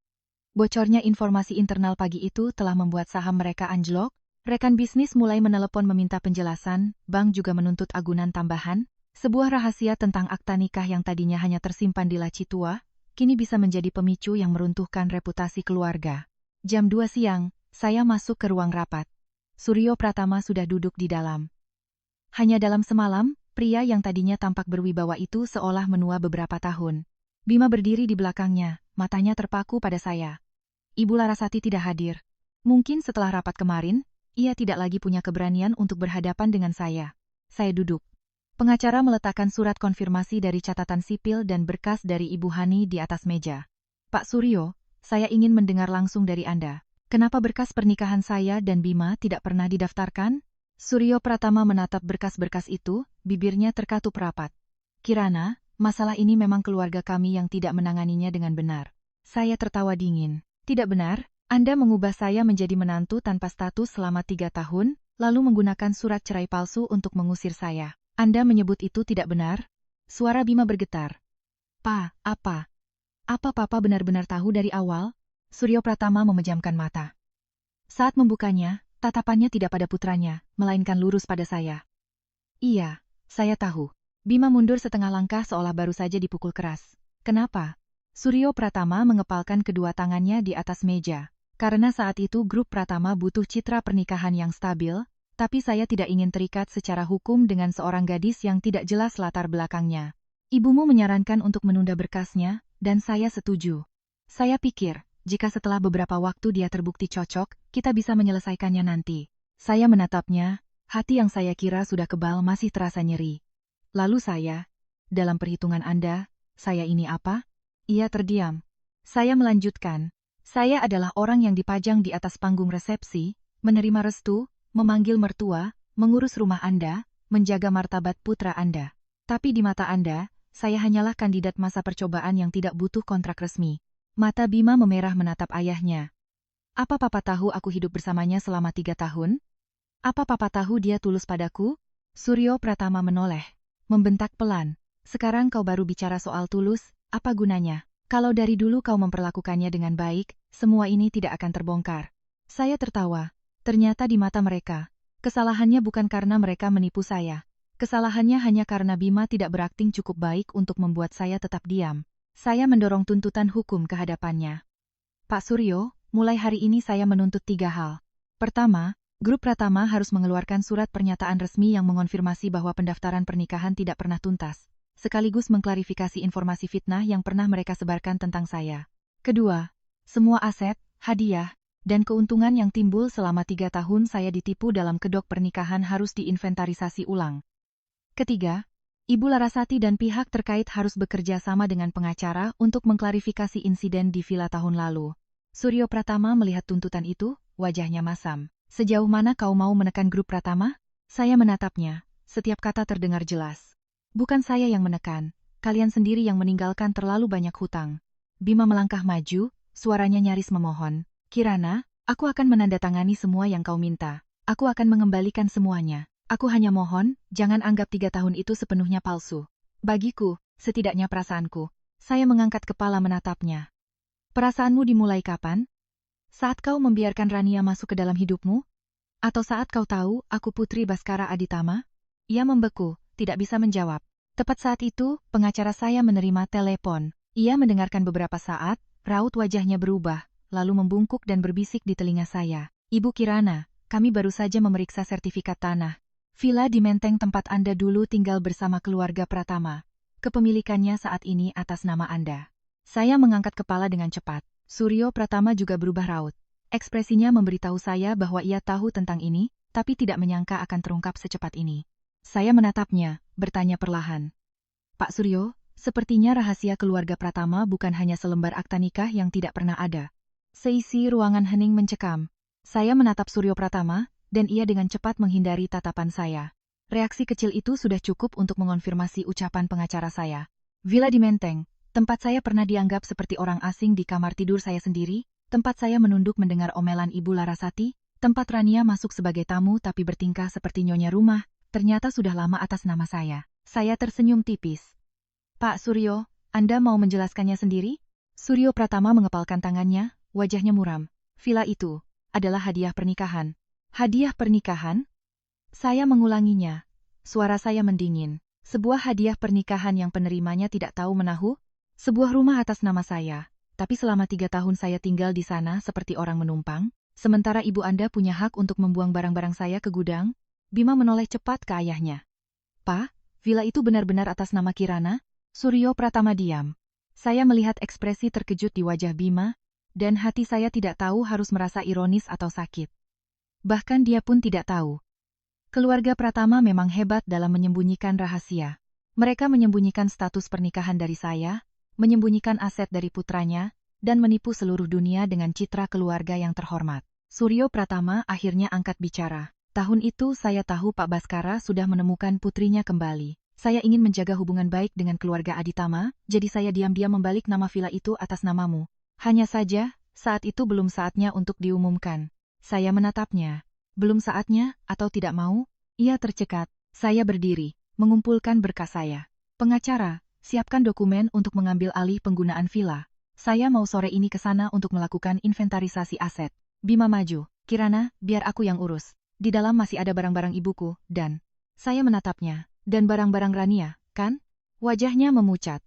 Bocornya informasi internal pagi itu telah membuat saham mereka anjlok, rekan bisnis mulai menelepon meminta penjelasan, bank juga menuntut agunan tambahan. Sebuah rahasia tentang akta nikah yang tadinya hanya tersimpan di laci tua, kini bisa menjadi pemicu yang meruntuhkan reputasi keluarga. Jam 2 siang, saya masuk ke ruang rapat. Suryo Pratama sudah duduk di dalam. Hanya dalam semalam, pria yang tadinya tampak berwibawa itu seolah menua beberapa tahun. Bima berdiri di belakangnya, matanya terpaku pada saya. Ibu Larasati tidak hadir. Mungkin setelah rapat kemarin, ia tidak lagi punya keberanian untuk berhadapan dengan saya. Saya duduk. Pengacara meletakkan surat konfirmasi dari catatan sipil dan berkas dari Ibu Hani di atas meja. Pak Suryo, saya ingin mendengar langsung dari Anda. Kenapa berkas pernikahan saya dan Bima tidak pernah didaftarkan? Suryo Pratama menatap berkas-berkas itu, bibirnya terkatup rapat. Kirana, masalah ini memang keluarga kami yang tidak menanganinya dengan benar. Saya tertawa dingin. Tidak benar, Anda mengubah saya menjadi menantu tanpa status selama 3 tahun, lalu menggunakan surat cerai palsu untuk mengusir saya. Anda menyebut itu tidak benar? Suara Bima bergetar. Pa, apa? Apa Papa benar-benar tahu dari awal? Suryo Pratama memejamkan mata. Saat membukanya, tatapannya tidak pada putranya, melainkan lurus pada saya. Iya, saya tahu. Bima mundur setengah langkah seolah baru saja dipukul keras. Kenapa? Suryo Pratama mengepalkan kedua tangannya di atas meja. Karena saat itu grup Pratama butuh citra pernikahan yang stabil, tapi saya tidak ingin terikat secara hukum dengan seorang gadis yang tidak jelas latar belakangnya. Ibumu menyarankan untuk menunda berkasnya, dan saya setuju. Saya pikir, jika setelah beberapa waktu dia terbukti cocok, kita bisa menyelesaikannya nanti. Saya menatapnya, hati yang saya kira sudah kebal masih terasa nyeri. Lalu saya, dalam perhitungan Anda, saya ini apa? Ia terdiam. Saya melanjutkan. Saya adalah orang yang dipajang di atas panggung resepsi, menerima restu, memanggil mertua, mengurus rumah Anda, menjaga martabat putra Anda. Tapi di mata Anda, saya hanyalah kandidat masa percobaan yang tidak butuh kontrak resmi. Mata Bima memerah menatap ayahnya. Apa Papa tahu aku hidup bersamanya selama 3 tahun? Apa Papa tahu dia tulus padaku? Suryo Pratama menoleh. Membentak pelan. Sekarang kau baru bicara soal tulus, apa gunanya? Kalau dari dulu kau memperlakukannya dengan baik, semua ini tidak akan terbongkar. Saya tertawa. Ternyata di mata mereka, kesalahannya bukan karena mereka menipu saya. Kesalahannya hanya karena Bima tidak berakting cukup baik untuk membuat saya tetap diam. Saya mendorong tuntutan hukum ke hadapannya. Pak Suryo, mulai hari ini saya menuntut 3 hal. Pertama, grup Pratama harus mengeluarkan surat pernyataan resmi yang mengonfirmasi bahwa pendaftaran pernikahan tidak pernah tuntas, sekaligus mengklarifikasi informasi fitnah yang pernah mereka sebarkan tentang saya. Kedua, semua aset, hadiah, dan keuntungan yang timbul selama 3 tahun saya ditipu dalam kedok pernikahan harus diinventarisasi ulang. Ketiga, Ibu Larasati dan pihak terkait harus bekerja sama dengan pengacara untuk mengklarifikasi insiden di villa tahun lalu. Suryo Pratama melihat tuntutan itu, wajahnya masam. Sejauh mana kau mau menekan grup Pratama? Saya menatapnya, setiap kata terdengar jelas. Bukan saya yang menekan, kalian sendiri yang meninggalkan terlalu banyak hutang. Bima melangkah maju, suaranya nyaris memohon. Kirana, aku akan menandatangani semua yang kau minta. Aku akan mengembalikan semuanya. Aku hanya mohon, jangan anggap 3 tahun itu sepenuhnya palsu. Bagiku, setidaknya perasaanku. Saya mengangkat kepala menatapnya. Perasaanmu dimulai kapan? Saat kau membiarkan Rania masuk ke dalam hidupmu? Atau saat kau tahu aku Putri Baskara Aditama? Ia membeku, tidak bisa menjawab. Tepat saat itu, pengacara saya menerima telepon. Ia mendengarkan beberapa saat, raut wajahnya berubah, lalu membungkuk dan berbisik di telinga saya. Ibu Kirana, kami baru saja memeriksa sertifikat tanah. Villa di Menteng tempat Anda dulu tinggal bersama keluarga Pratama. Kepemilikannya saat ini atas nama Anda. Saya mengangkat kepala dengan cepat. Suryo Pratama juga berubah raut. Ekspresinya memberitahu saya bahwa ia tahu tentang ini, tapi tidak menyangka akan terungkap secepat ini. Saya menatapnya, bertanya perlahan. Pak Suryo, sepertinya rahasia keluarga Pratama bukan hanya selembar akta nikah yang tidak pernah ada. Seisi ruangan hening mencekam. Saya menatap Suryo Pratama, dan ia dengan cepat menghindari tatapan saya. Reaksi kecil itu sudah cukup untuk mengonfirmasi ucapan pengacara saya. Villa di Menteng, tempat saya pernah dianggap seperti orang asing di kamar tidur saya sendiri, tempat saya menunduk mendengar omelan Ibu Larasati, tempat Rania masuk sebagai tamu tapi bertingkah seperti nyonya rumah, ternyata sudah lama atas nama saya. Saya tersenyum tipis. Pak Suryo, Anda mau menjelaskannya sendiri? Suryo Pratama mengepalkan tangannya, wajahnya muram. Villa itu adalah hadiah pernikahan. Hadiah pernikahan? Saya mengulanginya. Suara saya mendingin. Sebuah hadiah pernikahan yang penerimanya tidak tahu menahu? Sebuah rumah atas nama saya, tapi selama 3 tahun saya tinggal di sana seperti orang menumpang, sementara ibu Anda punya hak untuk membuang barang-barang saya ke gudang. Bima menoleh cepat ke ayahnya. Pak, villa itu benar-benar atas nama Kirana? Suryo Pratama diam. Saya melihat ekspresi terkejut di wajah Bima, dan hati saya tidak tahu harus merasa ironis atau sakit. Bahkan dia pun tidak tahu. Keluarga Pratama memang hebat dalam menyembunyikan rahasia. Mereka menyembunyikan status pernikahan dari saya, menyembunyikan aset dari putranya, dan menipu seluruh dunia dengan citra keluarga yang terhormat. Suryo Pratama akhirnya angkat bicara. Tahun itu saya tahu Pak Baskara sudah menemukan putrinya kembali. Saya ingin menjaga hubungan baik dengan keluarga Aditama, jadi saya diam-diam membalik nama villa itu atas namamu. Hanya saja, saat itu belum saatnya untuk diumumkan. Saya menatapnya. Belum saatnya, atau tidak mau? Ia tercekat. Saya berdiri, mengumpulkan berkas saya. Pengacara, siapkan dokumen untuk mengambil alih penggunaan villa. Saya mau sore ini ke sana untuk melakukan inventarisasi aset. Bima maju. Kirana, biar aku yang urus. Di dalam masih ada barang-barang ibuku, dan saya menatapnya. Dan barang-barang Rania, kan? Wajahnya memucat.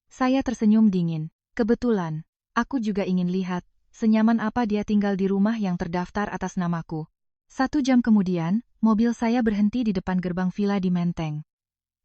Saya tersenyum dingin. Kebetulan, aku juga ingin lihat, senyaman apa dia tinggal di rumah yang terdaftar atas namaku. 1 jam kemudian, mobil saya berhenti di depan gerbang villa di Menteng.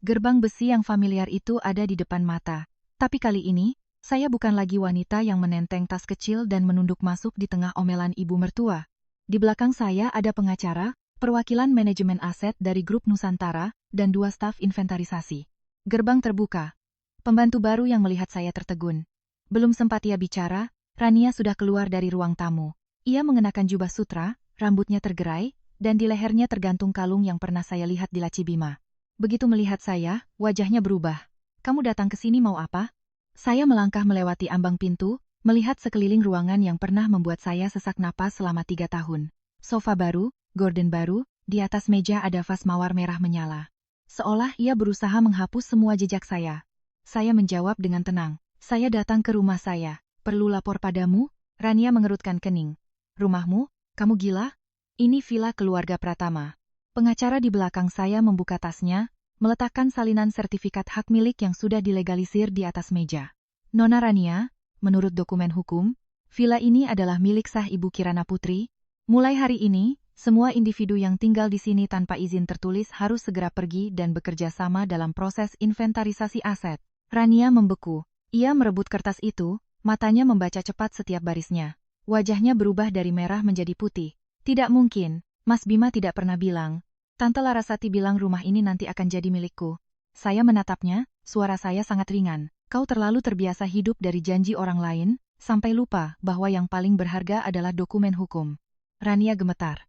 Gerbang besi yang familiar itu ada di depan mata. Tapi kali ini, saya bukan lagi wanita yang menenteng tas kecil dan menunduk masuk di tengah omelan ibu mertua. Di belakang saya ada pengacara, perwakilan manajemen aset dari grup Nusantara, dan 2 staf inventarisasi. Gerbang terbuka. Pembantu baru yang melihat saya tertegun. Belum sempat ia bicara, Rania sudah keluar dari ruang tamu. Ia mengenakan jubah sutra, rambutnya tergerai, dan di lehernya tergantung kalung yang pernah saya lihat di laci Bima. Begitu melihat saya, wajahnya berubah. Kamu datang ke sini mau apa? Saya melangkah melewati ambang pintu, melihat sekeliling ruangan yang pernah membuat saya sesak napas selama 3 tahun. Sofa baru, gorden baru, di atas meja ada vas mawar merah menyala. Seolah ia berusaha menghapus semua jejak saya. Saya menjawab dengan tenang. Saya datang ke rumah saya. Perlu lapor padamu? Rania mengerutkan kening. Rumahmu? Kamu gila? Ini villa keluarga Pratama. Pengacara di belakang saya membuka tasnya, meletakkan salinan sertifikat hak milik yang sudah dilegalisir di atas meja. Nona Rania, menurut dokumen hukum, villa ini adalah milik sah Ibu Kirana Putri. Mulai hari ini, semua individu yang tinggal di sini tanpa izin tertulis harus segera pergi dan bekerja sama dalam proses inventarisasi aset. Rania membeku. Ia merebut kertas itu, matanya membaca cepat setiap barisnya. Wajahnya berubah dari merah menjadi putih. Tidak mungkin, Mas Bima tidak pernah bilang. Tante Larasati bilang rumah ini nanti akan jadi milikku. Saya menatapnya, suara saya sangat ringan. Kau terlalu terbiasa hidup dari janji orang lain, sampai lupa bahwa yang paling berharga adalah dokumen hukum. Rania gemetar.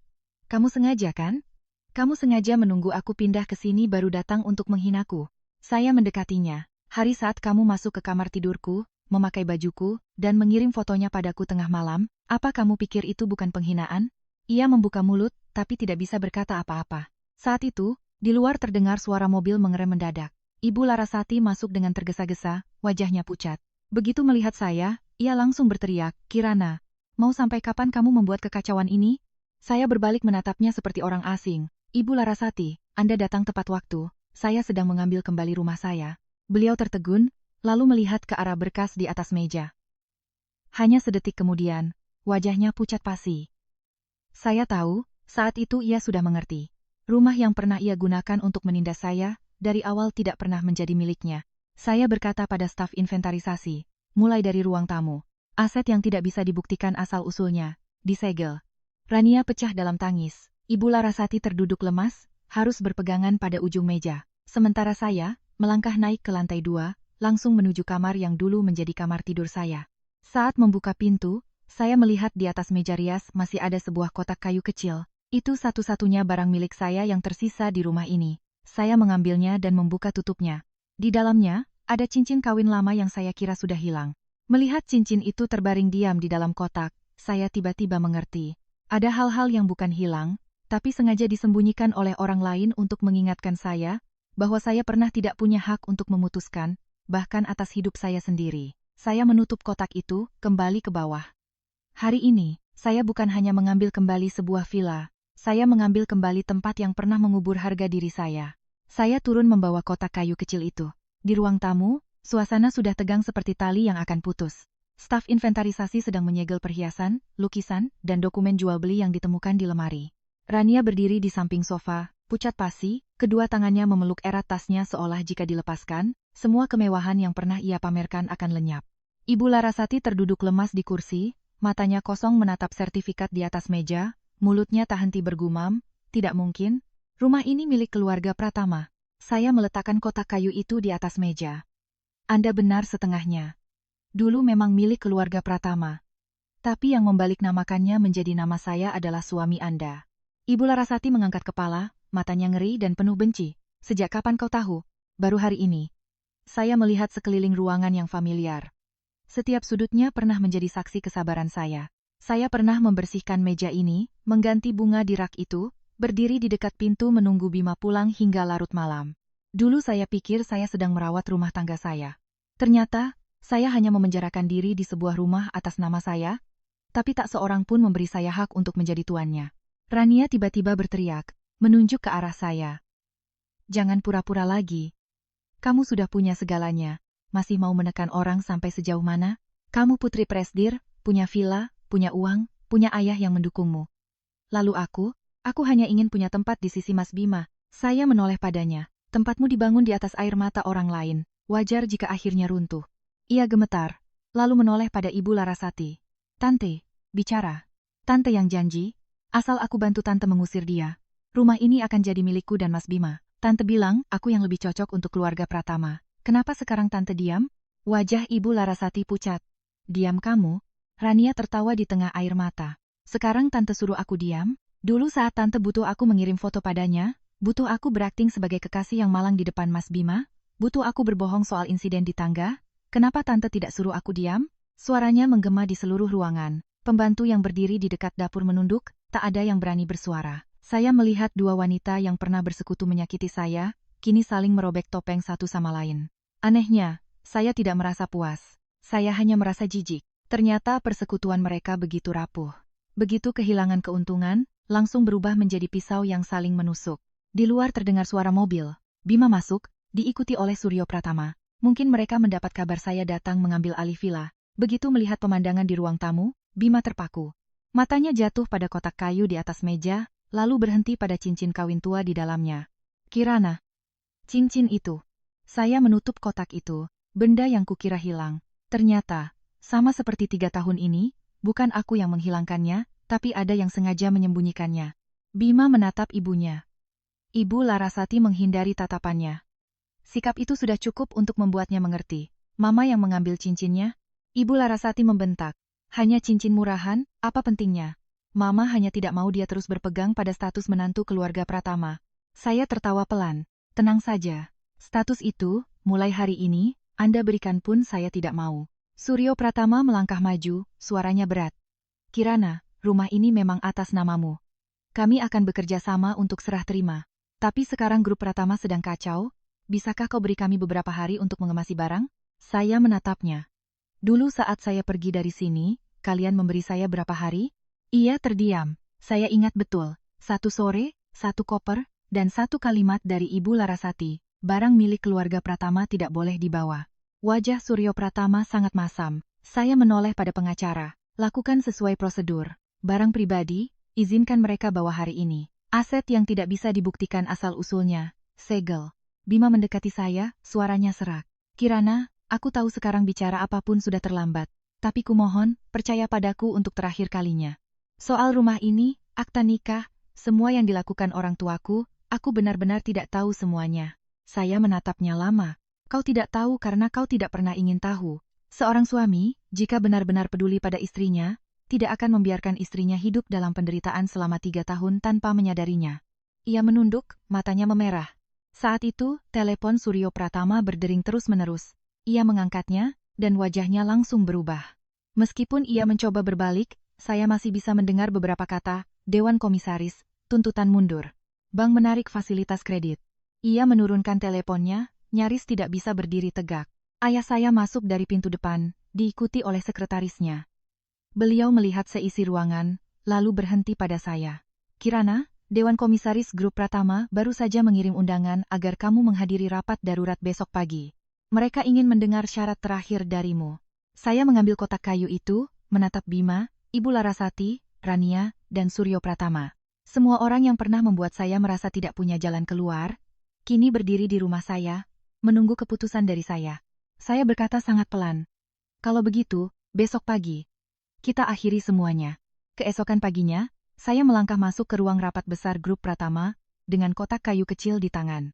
Kamu sengaja kan? Kamu sengaja menunggu aku pindah ke sini baru datang untuk menghinaku. Saya mendekatinya. Hari saat kamu masuk ke kamar tidurku, memakai bajuku, dan mengirim fotonya padaku tengah malam, apa kamu pikir itu bukan penghinaan? Ia membuka mulut, tapi tidak bisa berkata apa-apa. Saat itu, di luar terdengar suara mobil mengerem mendadak. Ibu Larasati masuk dengan tergesa-gesa, wajahnya pucat. Begitu melihat saya, ia langsung berteriak, Kirana, mau sampai kapan kamu membuat kekacauan ini? Saya berbalik menatapnya seperti orang asing. Ibu Larasati, Anda datang tepat waktu, saya sedang mengambil kembali rumah saya. Beliau tertegun, lalu melihat ke arah berkas di atas meja. Hanya sedetik kemudian, wajahnya pucat pasi. Saya tahu, saat itu ia sudah mengerti. Rumah yang pernah ia gunakan untuk menindas saya, dari awal tidak pernah menjadi miliknya. Saya berkata pada staf inventarisasi, mulai dari ruang tamu. Aset yang tidak bisa dibuktikan asal-usulnya, disegel. Rania pecah dalam tangis. Ibu Larasati terduduk lemas, harus berpegangan pada ujung meja. Sementara saya, melangkah naik ke lantai 2, langsung menuju kamar yang dulu menjadi kamar tidur saya. Saat membuka pintu, saya melihat di atas meja rias masih ada sebuah kotak kayu kecil. Itu satu-satunya barang milik saya yang tersisa di rumah ini. Saya mengambilnya dan membuka tutupnya. Di dalamnya, ada cincin kawin lama yang saya kira sudah hilang. Melihat cincin itu terbaring diam di dalam kotak, saya tiba-tiba mengerti. Ada hal-hal yang bukan hilang, tapi sengaja disembunyikan oleh orang lain untuk mengingatkan saya, bahwa saya pernah tidak punya hak untuk memutuskan, bahkan atas hidup saya sendiri. Saya menutup kotak itu, kembali ke bawah. Hari ini, saya bukan hanya mengambil kembali sebuah villa, saya mengambil kembali tempat yang pernah mengubur harga diri saya. Saya turun membawa kotak kayu kecil itu. Di ruang tamu, Suasana sudah tegang seperti tali yang akan putus. Staf inventarisasi sedang menyegel perhiasan, lukisan, dan dokumen jual beli yang ditemukan di lemari. Rania berdiri di samping sofa, pucat pasi, kedua tangannya memeluk erat tasnya seolah jika dilepaskan, semua kemewahan yang pernah ia pamerkan akan lenyap. Ibu Larasati terduduk lemas di kursi, matanya kosong menatap sertifikat di atas meja, mulutnya tak henti bergumam, "Tidak mungkin, rumah ini milik keluarga Pratama." Saya meletakkan kotak kayu itu di atas meja. "Anda benar setengahnya. Dulu memang milik keluarga Pratama. Tapi yang membalik namakannya menjadi nama saya adalah suami Anda." Ibu Larasati mengangkat kepala, matanya ngeri dan penuh benci. "Sejak kapan kau tahu?" "Baru hari ini." Saya melihat sekeliling ruangan yang familiar. Setiap sudutnya pernah menjadi saksi kesabaran saya. Saya pernah membersihkan meja ini, mengganti bunga di rak itu, berdiri di dekat pintu menunggu Bima pulang hingga larut malam. Dulu saya pikir saya sedang merawat rumah tangga saya. Ternyata, saya hanya memenjarakan diri di sebuah rumah atas nama saya, tapi tak seorang pun memberi saya hak untuk menjadi tuannya. Rania tiba-tiba berteriak, menunjuk ke arah saya. "Jangan pura-pura lagi. Kamu sudah punya segalanya, masih mau menekan orang sampai sejauh mana? Kamu putri presdir, punya villa, punya uang, punya ayah yang mendukungmu. Lalu aku hanya ingin punya tempat di sisi Mas Bima." Saya menoleh padanya. "Tempatmu dibangun di atas air mata orang lain, wajar jika akhirnya runtuh." Ia gemetar, lalu menoleh pada Ibu Larasati. "Tante, bicara. Tante yang janji, asal aku bantu Tante mengusir dia, rumah ini akan jadi milikku dan Mas Bima. Tante bilang aku yang lebih cocok untuk keluarga Pratama. Kenapa sekarang Tante diam?" Wajah Ibu Larasati pucat. "Diam kamu?" Rania tertawa di tengah air mata. "Sekarang Tante suruh aku diam? Dulu saat Tante butuh aku mengirim foto padanya, butuh aku berakting sebagai kekasih yang malang di depan Mas Bima, butuh aku berbohong soal insiden di tangga, kenapa Tante tidak suruh aku diam?" Suaranya menggema di seluruh ruangan. Pembantu yang berdiri di dekat dapur menunduk, tak ada yang berani bersuara. Saya melihat dua wanita yang pernah bersekutu menyakiti saya, kini saling merobek topeng satu sama lain. Anehnya, saya tidak merasa puas. Saya hanya merasa jijik. Ternyata persekutuan mereka begitu rapuh. Begitu kehilangan keuntungan, langsung berubah menjadi pisau yang saling menusuk. Di luar terdengar suara mobil. Bima masuk, diikuti oleh Suryo Pratama. Mungkin mereka mendapat kabar saya datang mengambil alih villa. Begitu melihat pemandangan di ruang tamu, Bima terpaku. Matanya jatuh pada kotak kayu di atas meja, lalu berhenti pada cincin kawin tua di dalamnya. "Kirana." Cincin itu. Saya menutup kotak itu, benda yang kukira hilang. Ternyata, sama seperti 3 tahun ini, bukan aku yang menghilangkannya, tapi ada yang sengaja menyembunyikannya. Bima menatap ibunya. Ibu Larasati menghindari tatapannya. Sikap itu sudah cukup untuk membuatnya mengerti. Mama yang mengambil cincinnya? Ibu Larasati membentak. "Hanya cincin murahan, apa pentingnya?" Mama hanya tidak mau dia terus berpegang pada status menantu keluarga Pratama. Saya tertawa pelan. "Tenang saja. Status itu, mulai hari ini, Anda berikan pun saya tidak mau." Suryo Pratama melangkah maju, suaranya berat. "Kirana, rumah ini memang atas namamu. Kami akan bekerja sama untuk serah terima. Tapi sekarang grup Pratama sedang kacau, bisakah kau beri kami beberapa hari untuk mengemasi barang?" Saya menatapnya. "Dulu saat saya pergi dari sini, kalian memberi saya berapa hari?" Ia terdiam. Saya ingat betul. 1 sore, 1 koper, dan 1 kalimat dari Ibu Larasati. Barang milik keluarga Pratama tidak boleh dibawa. Wajah Suryo Pratama sangat masam. Saya menoleh pada pengacara. "Lakukan sesuai prosedur. Barang pribadi, izinkan mereka bawa hari ini. Aset yang tidak bisa dibuktikan asal-usulnya, segel." Bima mendekati saya, suaranya serak. "Kirana, aku tahu sekarang bicara apapun sudah terlambat. Tapi kumohon, percaya padaku untuk terakhir kalinya. Soal rumah ini, akta nikah, semua yang dilakukan orang tuaku, aku benar-benar tidak tahu semuanya." Saya menatapnya lama. "Kau tidak tahu karena kau tidak pernah ingin tahu. Seorang suami, jika benar-benar peduli pada istrinya, tidak akan membiarkan istrinya hidup dalam penderitaan selama 3 tahun tanpa menyadarinya." Ia menunduk, matanya memerah. Saat itu, telepon Suryo Pratama berdering terus-menerus. Ia mengangkatnya, dan wajahnya langsung berubah. Meskipun ia mencoba berbalik, saya masih bisa mendengar beberapa kata, "Dewan Komisaris, tuntutan mundur. Bank menarik fasilitas kredit." Ia menurunkan teleponnya, nyaris tidak bisa berdiri tegak. Ayah saya masuk dari pintu depan, diikuti oleh sekretarisnya. Beliau melihat seisi ruangan, lalu berhenti pada saya. "Kirana, Dewan Komisaris Grup Pratama baru saja mengirim undangan agar kamu menghadiri rapat darurat besok pagi. Mereka ingin mendengar syarat terakhir darimu. Saya mengambil kotak kayu itu, menatap Bima, Ibu Larasati, Rania, dan Suryo Pratama. Semua orang yang pernah membuat saya merasa tidak punya jalan keluar, kini berdiri di rumah saya, menunggu keputusan dari saya. Saya berkata sangat pelan. Kalau begitu, besok pagi, kita akhiri semuanya. Keesokan paginya, saya melangkah masuk ke ruang rapat besar grup Pratama, dengan kotak kayu kecil di tangan.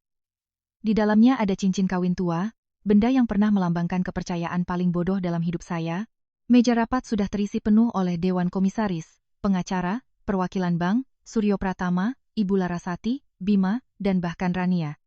Di dalamnya ada cincin kawin tua, benda yang pernah melambangkan kepercayaan paling bodoh dalam hidup saya. Meja rapat sudah terisi penuh oleh Dewan Komisaris, pengacara, perwakilan bank, Suryo Pratama, Ibu Larasati, Bima, dan bahkan Rania.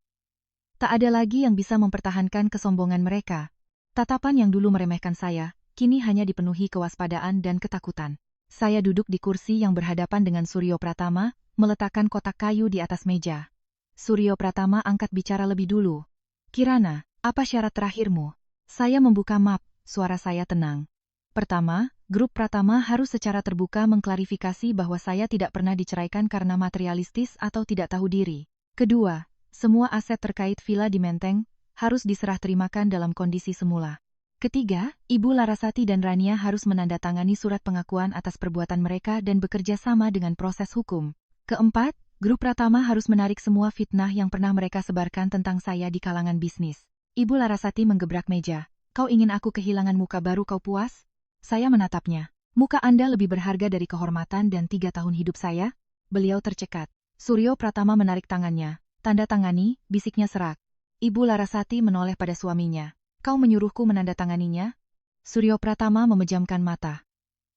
Tak ada lagi yang bisa mempertahankan kesombongan mereka. Tatapan yang dulu meremehkan saya, kini hanya dipenuhi kewaspadaan dan ketakutan. Saya duduk di kursi yang berhadapan dengan Suryo Pratama, meletakkan kotak kayu di atas meja. Suryo Pratama angkat bicara lebih dulu. Kirana, apa syarat terakhirmu? Saya membuka map, suara saya tenang. Pertama, grup Pratama harus secara terbuka mengklarifikasi bahwa saya tidak pernah diceraikan karena materialistis atau tidak tahu diri. Kedua, semua aset terkait villa di Menteng harus diserah terimakan dalam kondisi semula. Ketiga, Ibu Larasati dan Rania harus menandatangani surat pengakuan atas perbuatan mereka dan bekerja sama dengan proses hukum. Keempat, grup Pratama harus menarik semua fitnah yang pernah mereka sebarkan tentang saya di kalangan bisnis. Ibu Larasati menggebrak meja. Kau ingin aku kehilangan muka baru kau puas? Saya menatapnya. Muka Anda lebih berharga dari kehormatan dan 3 tahun hidup saya? Beliau tercekat. Suryo Pratama menarik tangannya. Tanda tangani, bisiknya serak. Ibu Larasati menoleh pada suaminya. Kau menyuruhku menandatanganinya? Suryo Pratama memejamkan mata.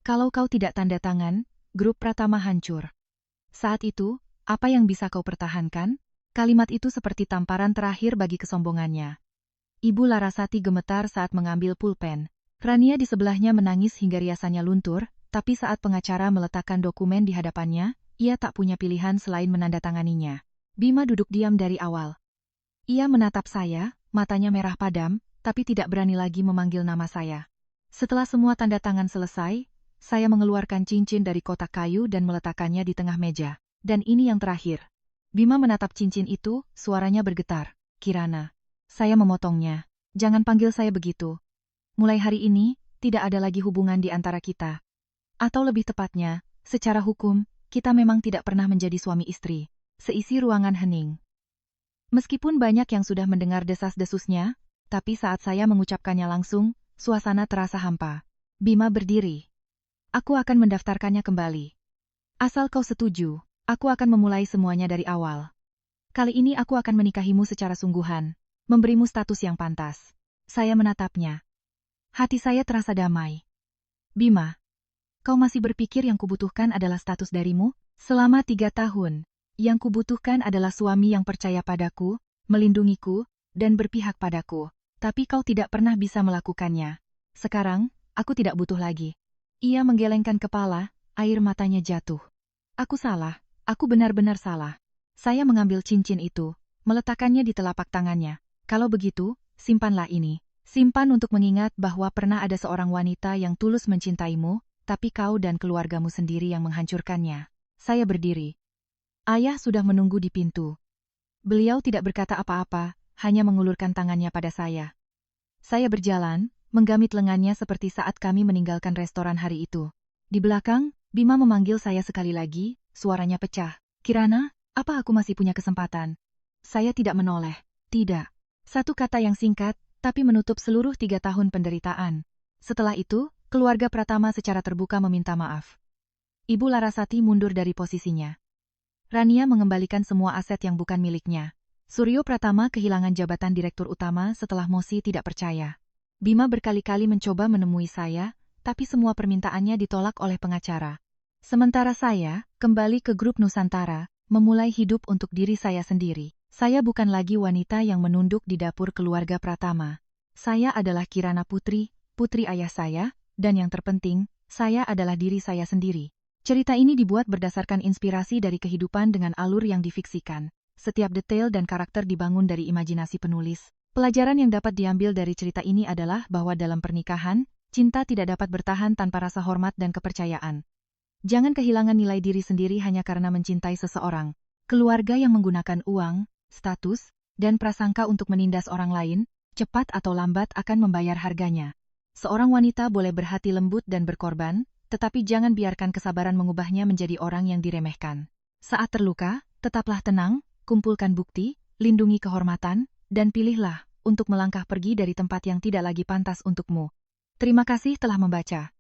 Kalau kau tidak tanda tangan, grup Pratama hancur. Saat itu, apa yang bisa kau pertahankan? Kalimat itu seperti tamparan terakhir bagi kesombongannya. Ibu Larasati gemetar saat mengambil pulpen. Rania di sebelahnya menangis hingga riasannya luntur, tapi saat pengacara meletakkan dokumen di hadapannya, ia tak punya pilihan selain menandatanganinya. Bima duduk diam dari awal. Ia menatap saya, matanya merah padam, tapi tidak berani lagi memanggil nama saya. Setelah semua tanda tangan selesai, saya mengeluarkan cincin dari kotak kayu dan meletakkannya di tengah meja. Dan ini yang terakhir. Bima menatap cincin itu, suaranya bergetar. Kirana. Saya memotongnya. Jangan panggil saya begitu. Mulai hari ini, tidak ada lagi hubungan di antara kita. Atau lebih tepatnya, secara hukum, kita memang tidak pernah menjadi suami istri. Seisi ruangan hening. Meskipun banyak yang sudah mendengar desas-desusnya, tapi saat saya mengucapkannya langsung, suasana terasa hampa. Bima berdiri. Aku akan mendaftarkannya kembali. Asal kau setuju, aku akan memulai semuanya dari awal. Kali ini aku akan menikahimu secara sungguhan, memberimu status yang pantas. Saya menatapnya. Hati saya terasa damai. Bima, kau masih berpikir yang kubutuhkan adalah status darimu? Selama 3 tahun, yang kubutuhkan adalah suami yang percaya padaku, melindungiku, dan berpihak padaku. Tapi kau tidak pernah bisa melakukannya. Sekarang, aku tidak butuh lagi. Ia menggelengkan kepala, air matanya jatuh. Aku salah, aku benar-benar salah. Saya mengambil cincin itu, meletakkannya di telapak tangannya. Kalau begitu, simpanlah ini. Simpan untuk mengingat bahwa pernah ada seorang wanita yang tulus mencintaimu, tapi kau dan keluargamu sendiri yang menghancurkannya. Saya berdiri. Ayah sudah menunggu di pintu. Beliau tidak berkata apa-apa, hanya mengulurkan tangannya pada saya. Saya berjalan, menggamit lengannya seperti saat kami meninggalkan restoran hari itu. Di belakang, Bima memanggil saya sekali lagi, suaranya pecah. Kirana, apa aku masih punya kesempatan? Saya tidak menoleh. Tidak. Satu kata yang singkat, tapi menutup seluruh 3 tahun penderitaan. Setelah itu, keluarga Pratama secara terbuka meminta maaf. Ibu Larasati mundur dari posisinya. Rania mengembalikan semua aset yang bukan miliknya. Suryo Pratama kehilangan jabatan direktur utama setelah Mosi tidak percaya. Bima berkali-kali mencoba menemui saya, tapi semua permintaannya ditolak oleh pengacara. Sementara saya, kembali ke grup Nusantara, memulai hidup untuk diri saya sendiri. Saya bukan lagi wanita yang menunduk di dapur keluarga Pratama. Saya adalah Kirana Putri, putri ayah saya, dan yang terpenting, saya adalah diri saya sendiri. Cerita ini dibuat berdasarkan inspirasi dari kehidupan dengan alur yang difiksikan. Setiap detail dan karakter dibangun dari imajinasi penulis. Pelajaran yang dapat diambil dari cerita ini adalah bahwa dalam pernikahan, cinta tidak dapat bertahan tanpa rasa hormat dan kepercayaan. Jangan kehilangan nilai diri sendiri hanya karena mencintai seseorang. Keluarga yang menggunakan uang, status, dan prasangka untuk menindas orang lain, cepat atau lambat akan membayar harganya. Seorang wanita boleh berhati lembut dan berkorban, tetapi jangan biarkan kesabaran mengubahnya menjadi orang yang diremehkan. Saat terluka, tetaplah tenang, kumpulkan bukti, lindungi kehormatan, dan pilihlah untuk melangkah pergi dari tempat yang tidak lagi pantas untukmu. Terima kasih telah membaca.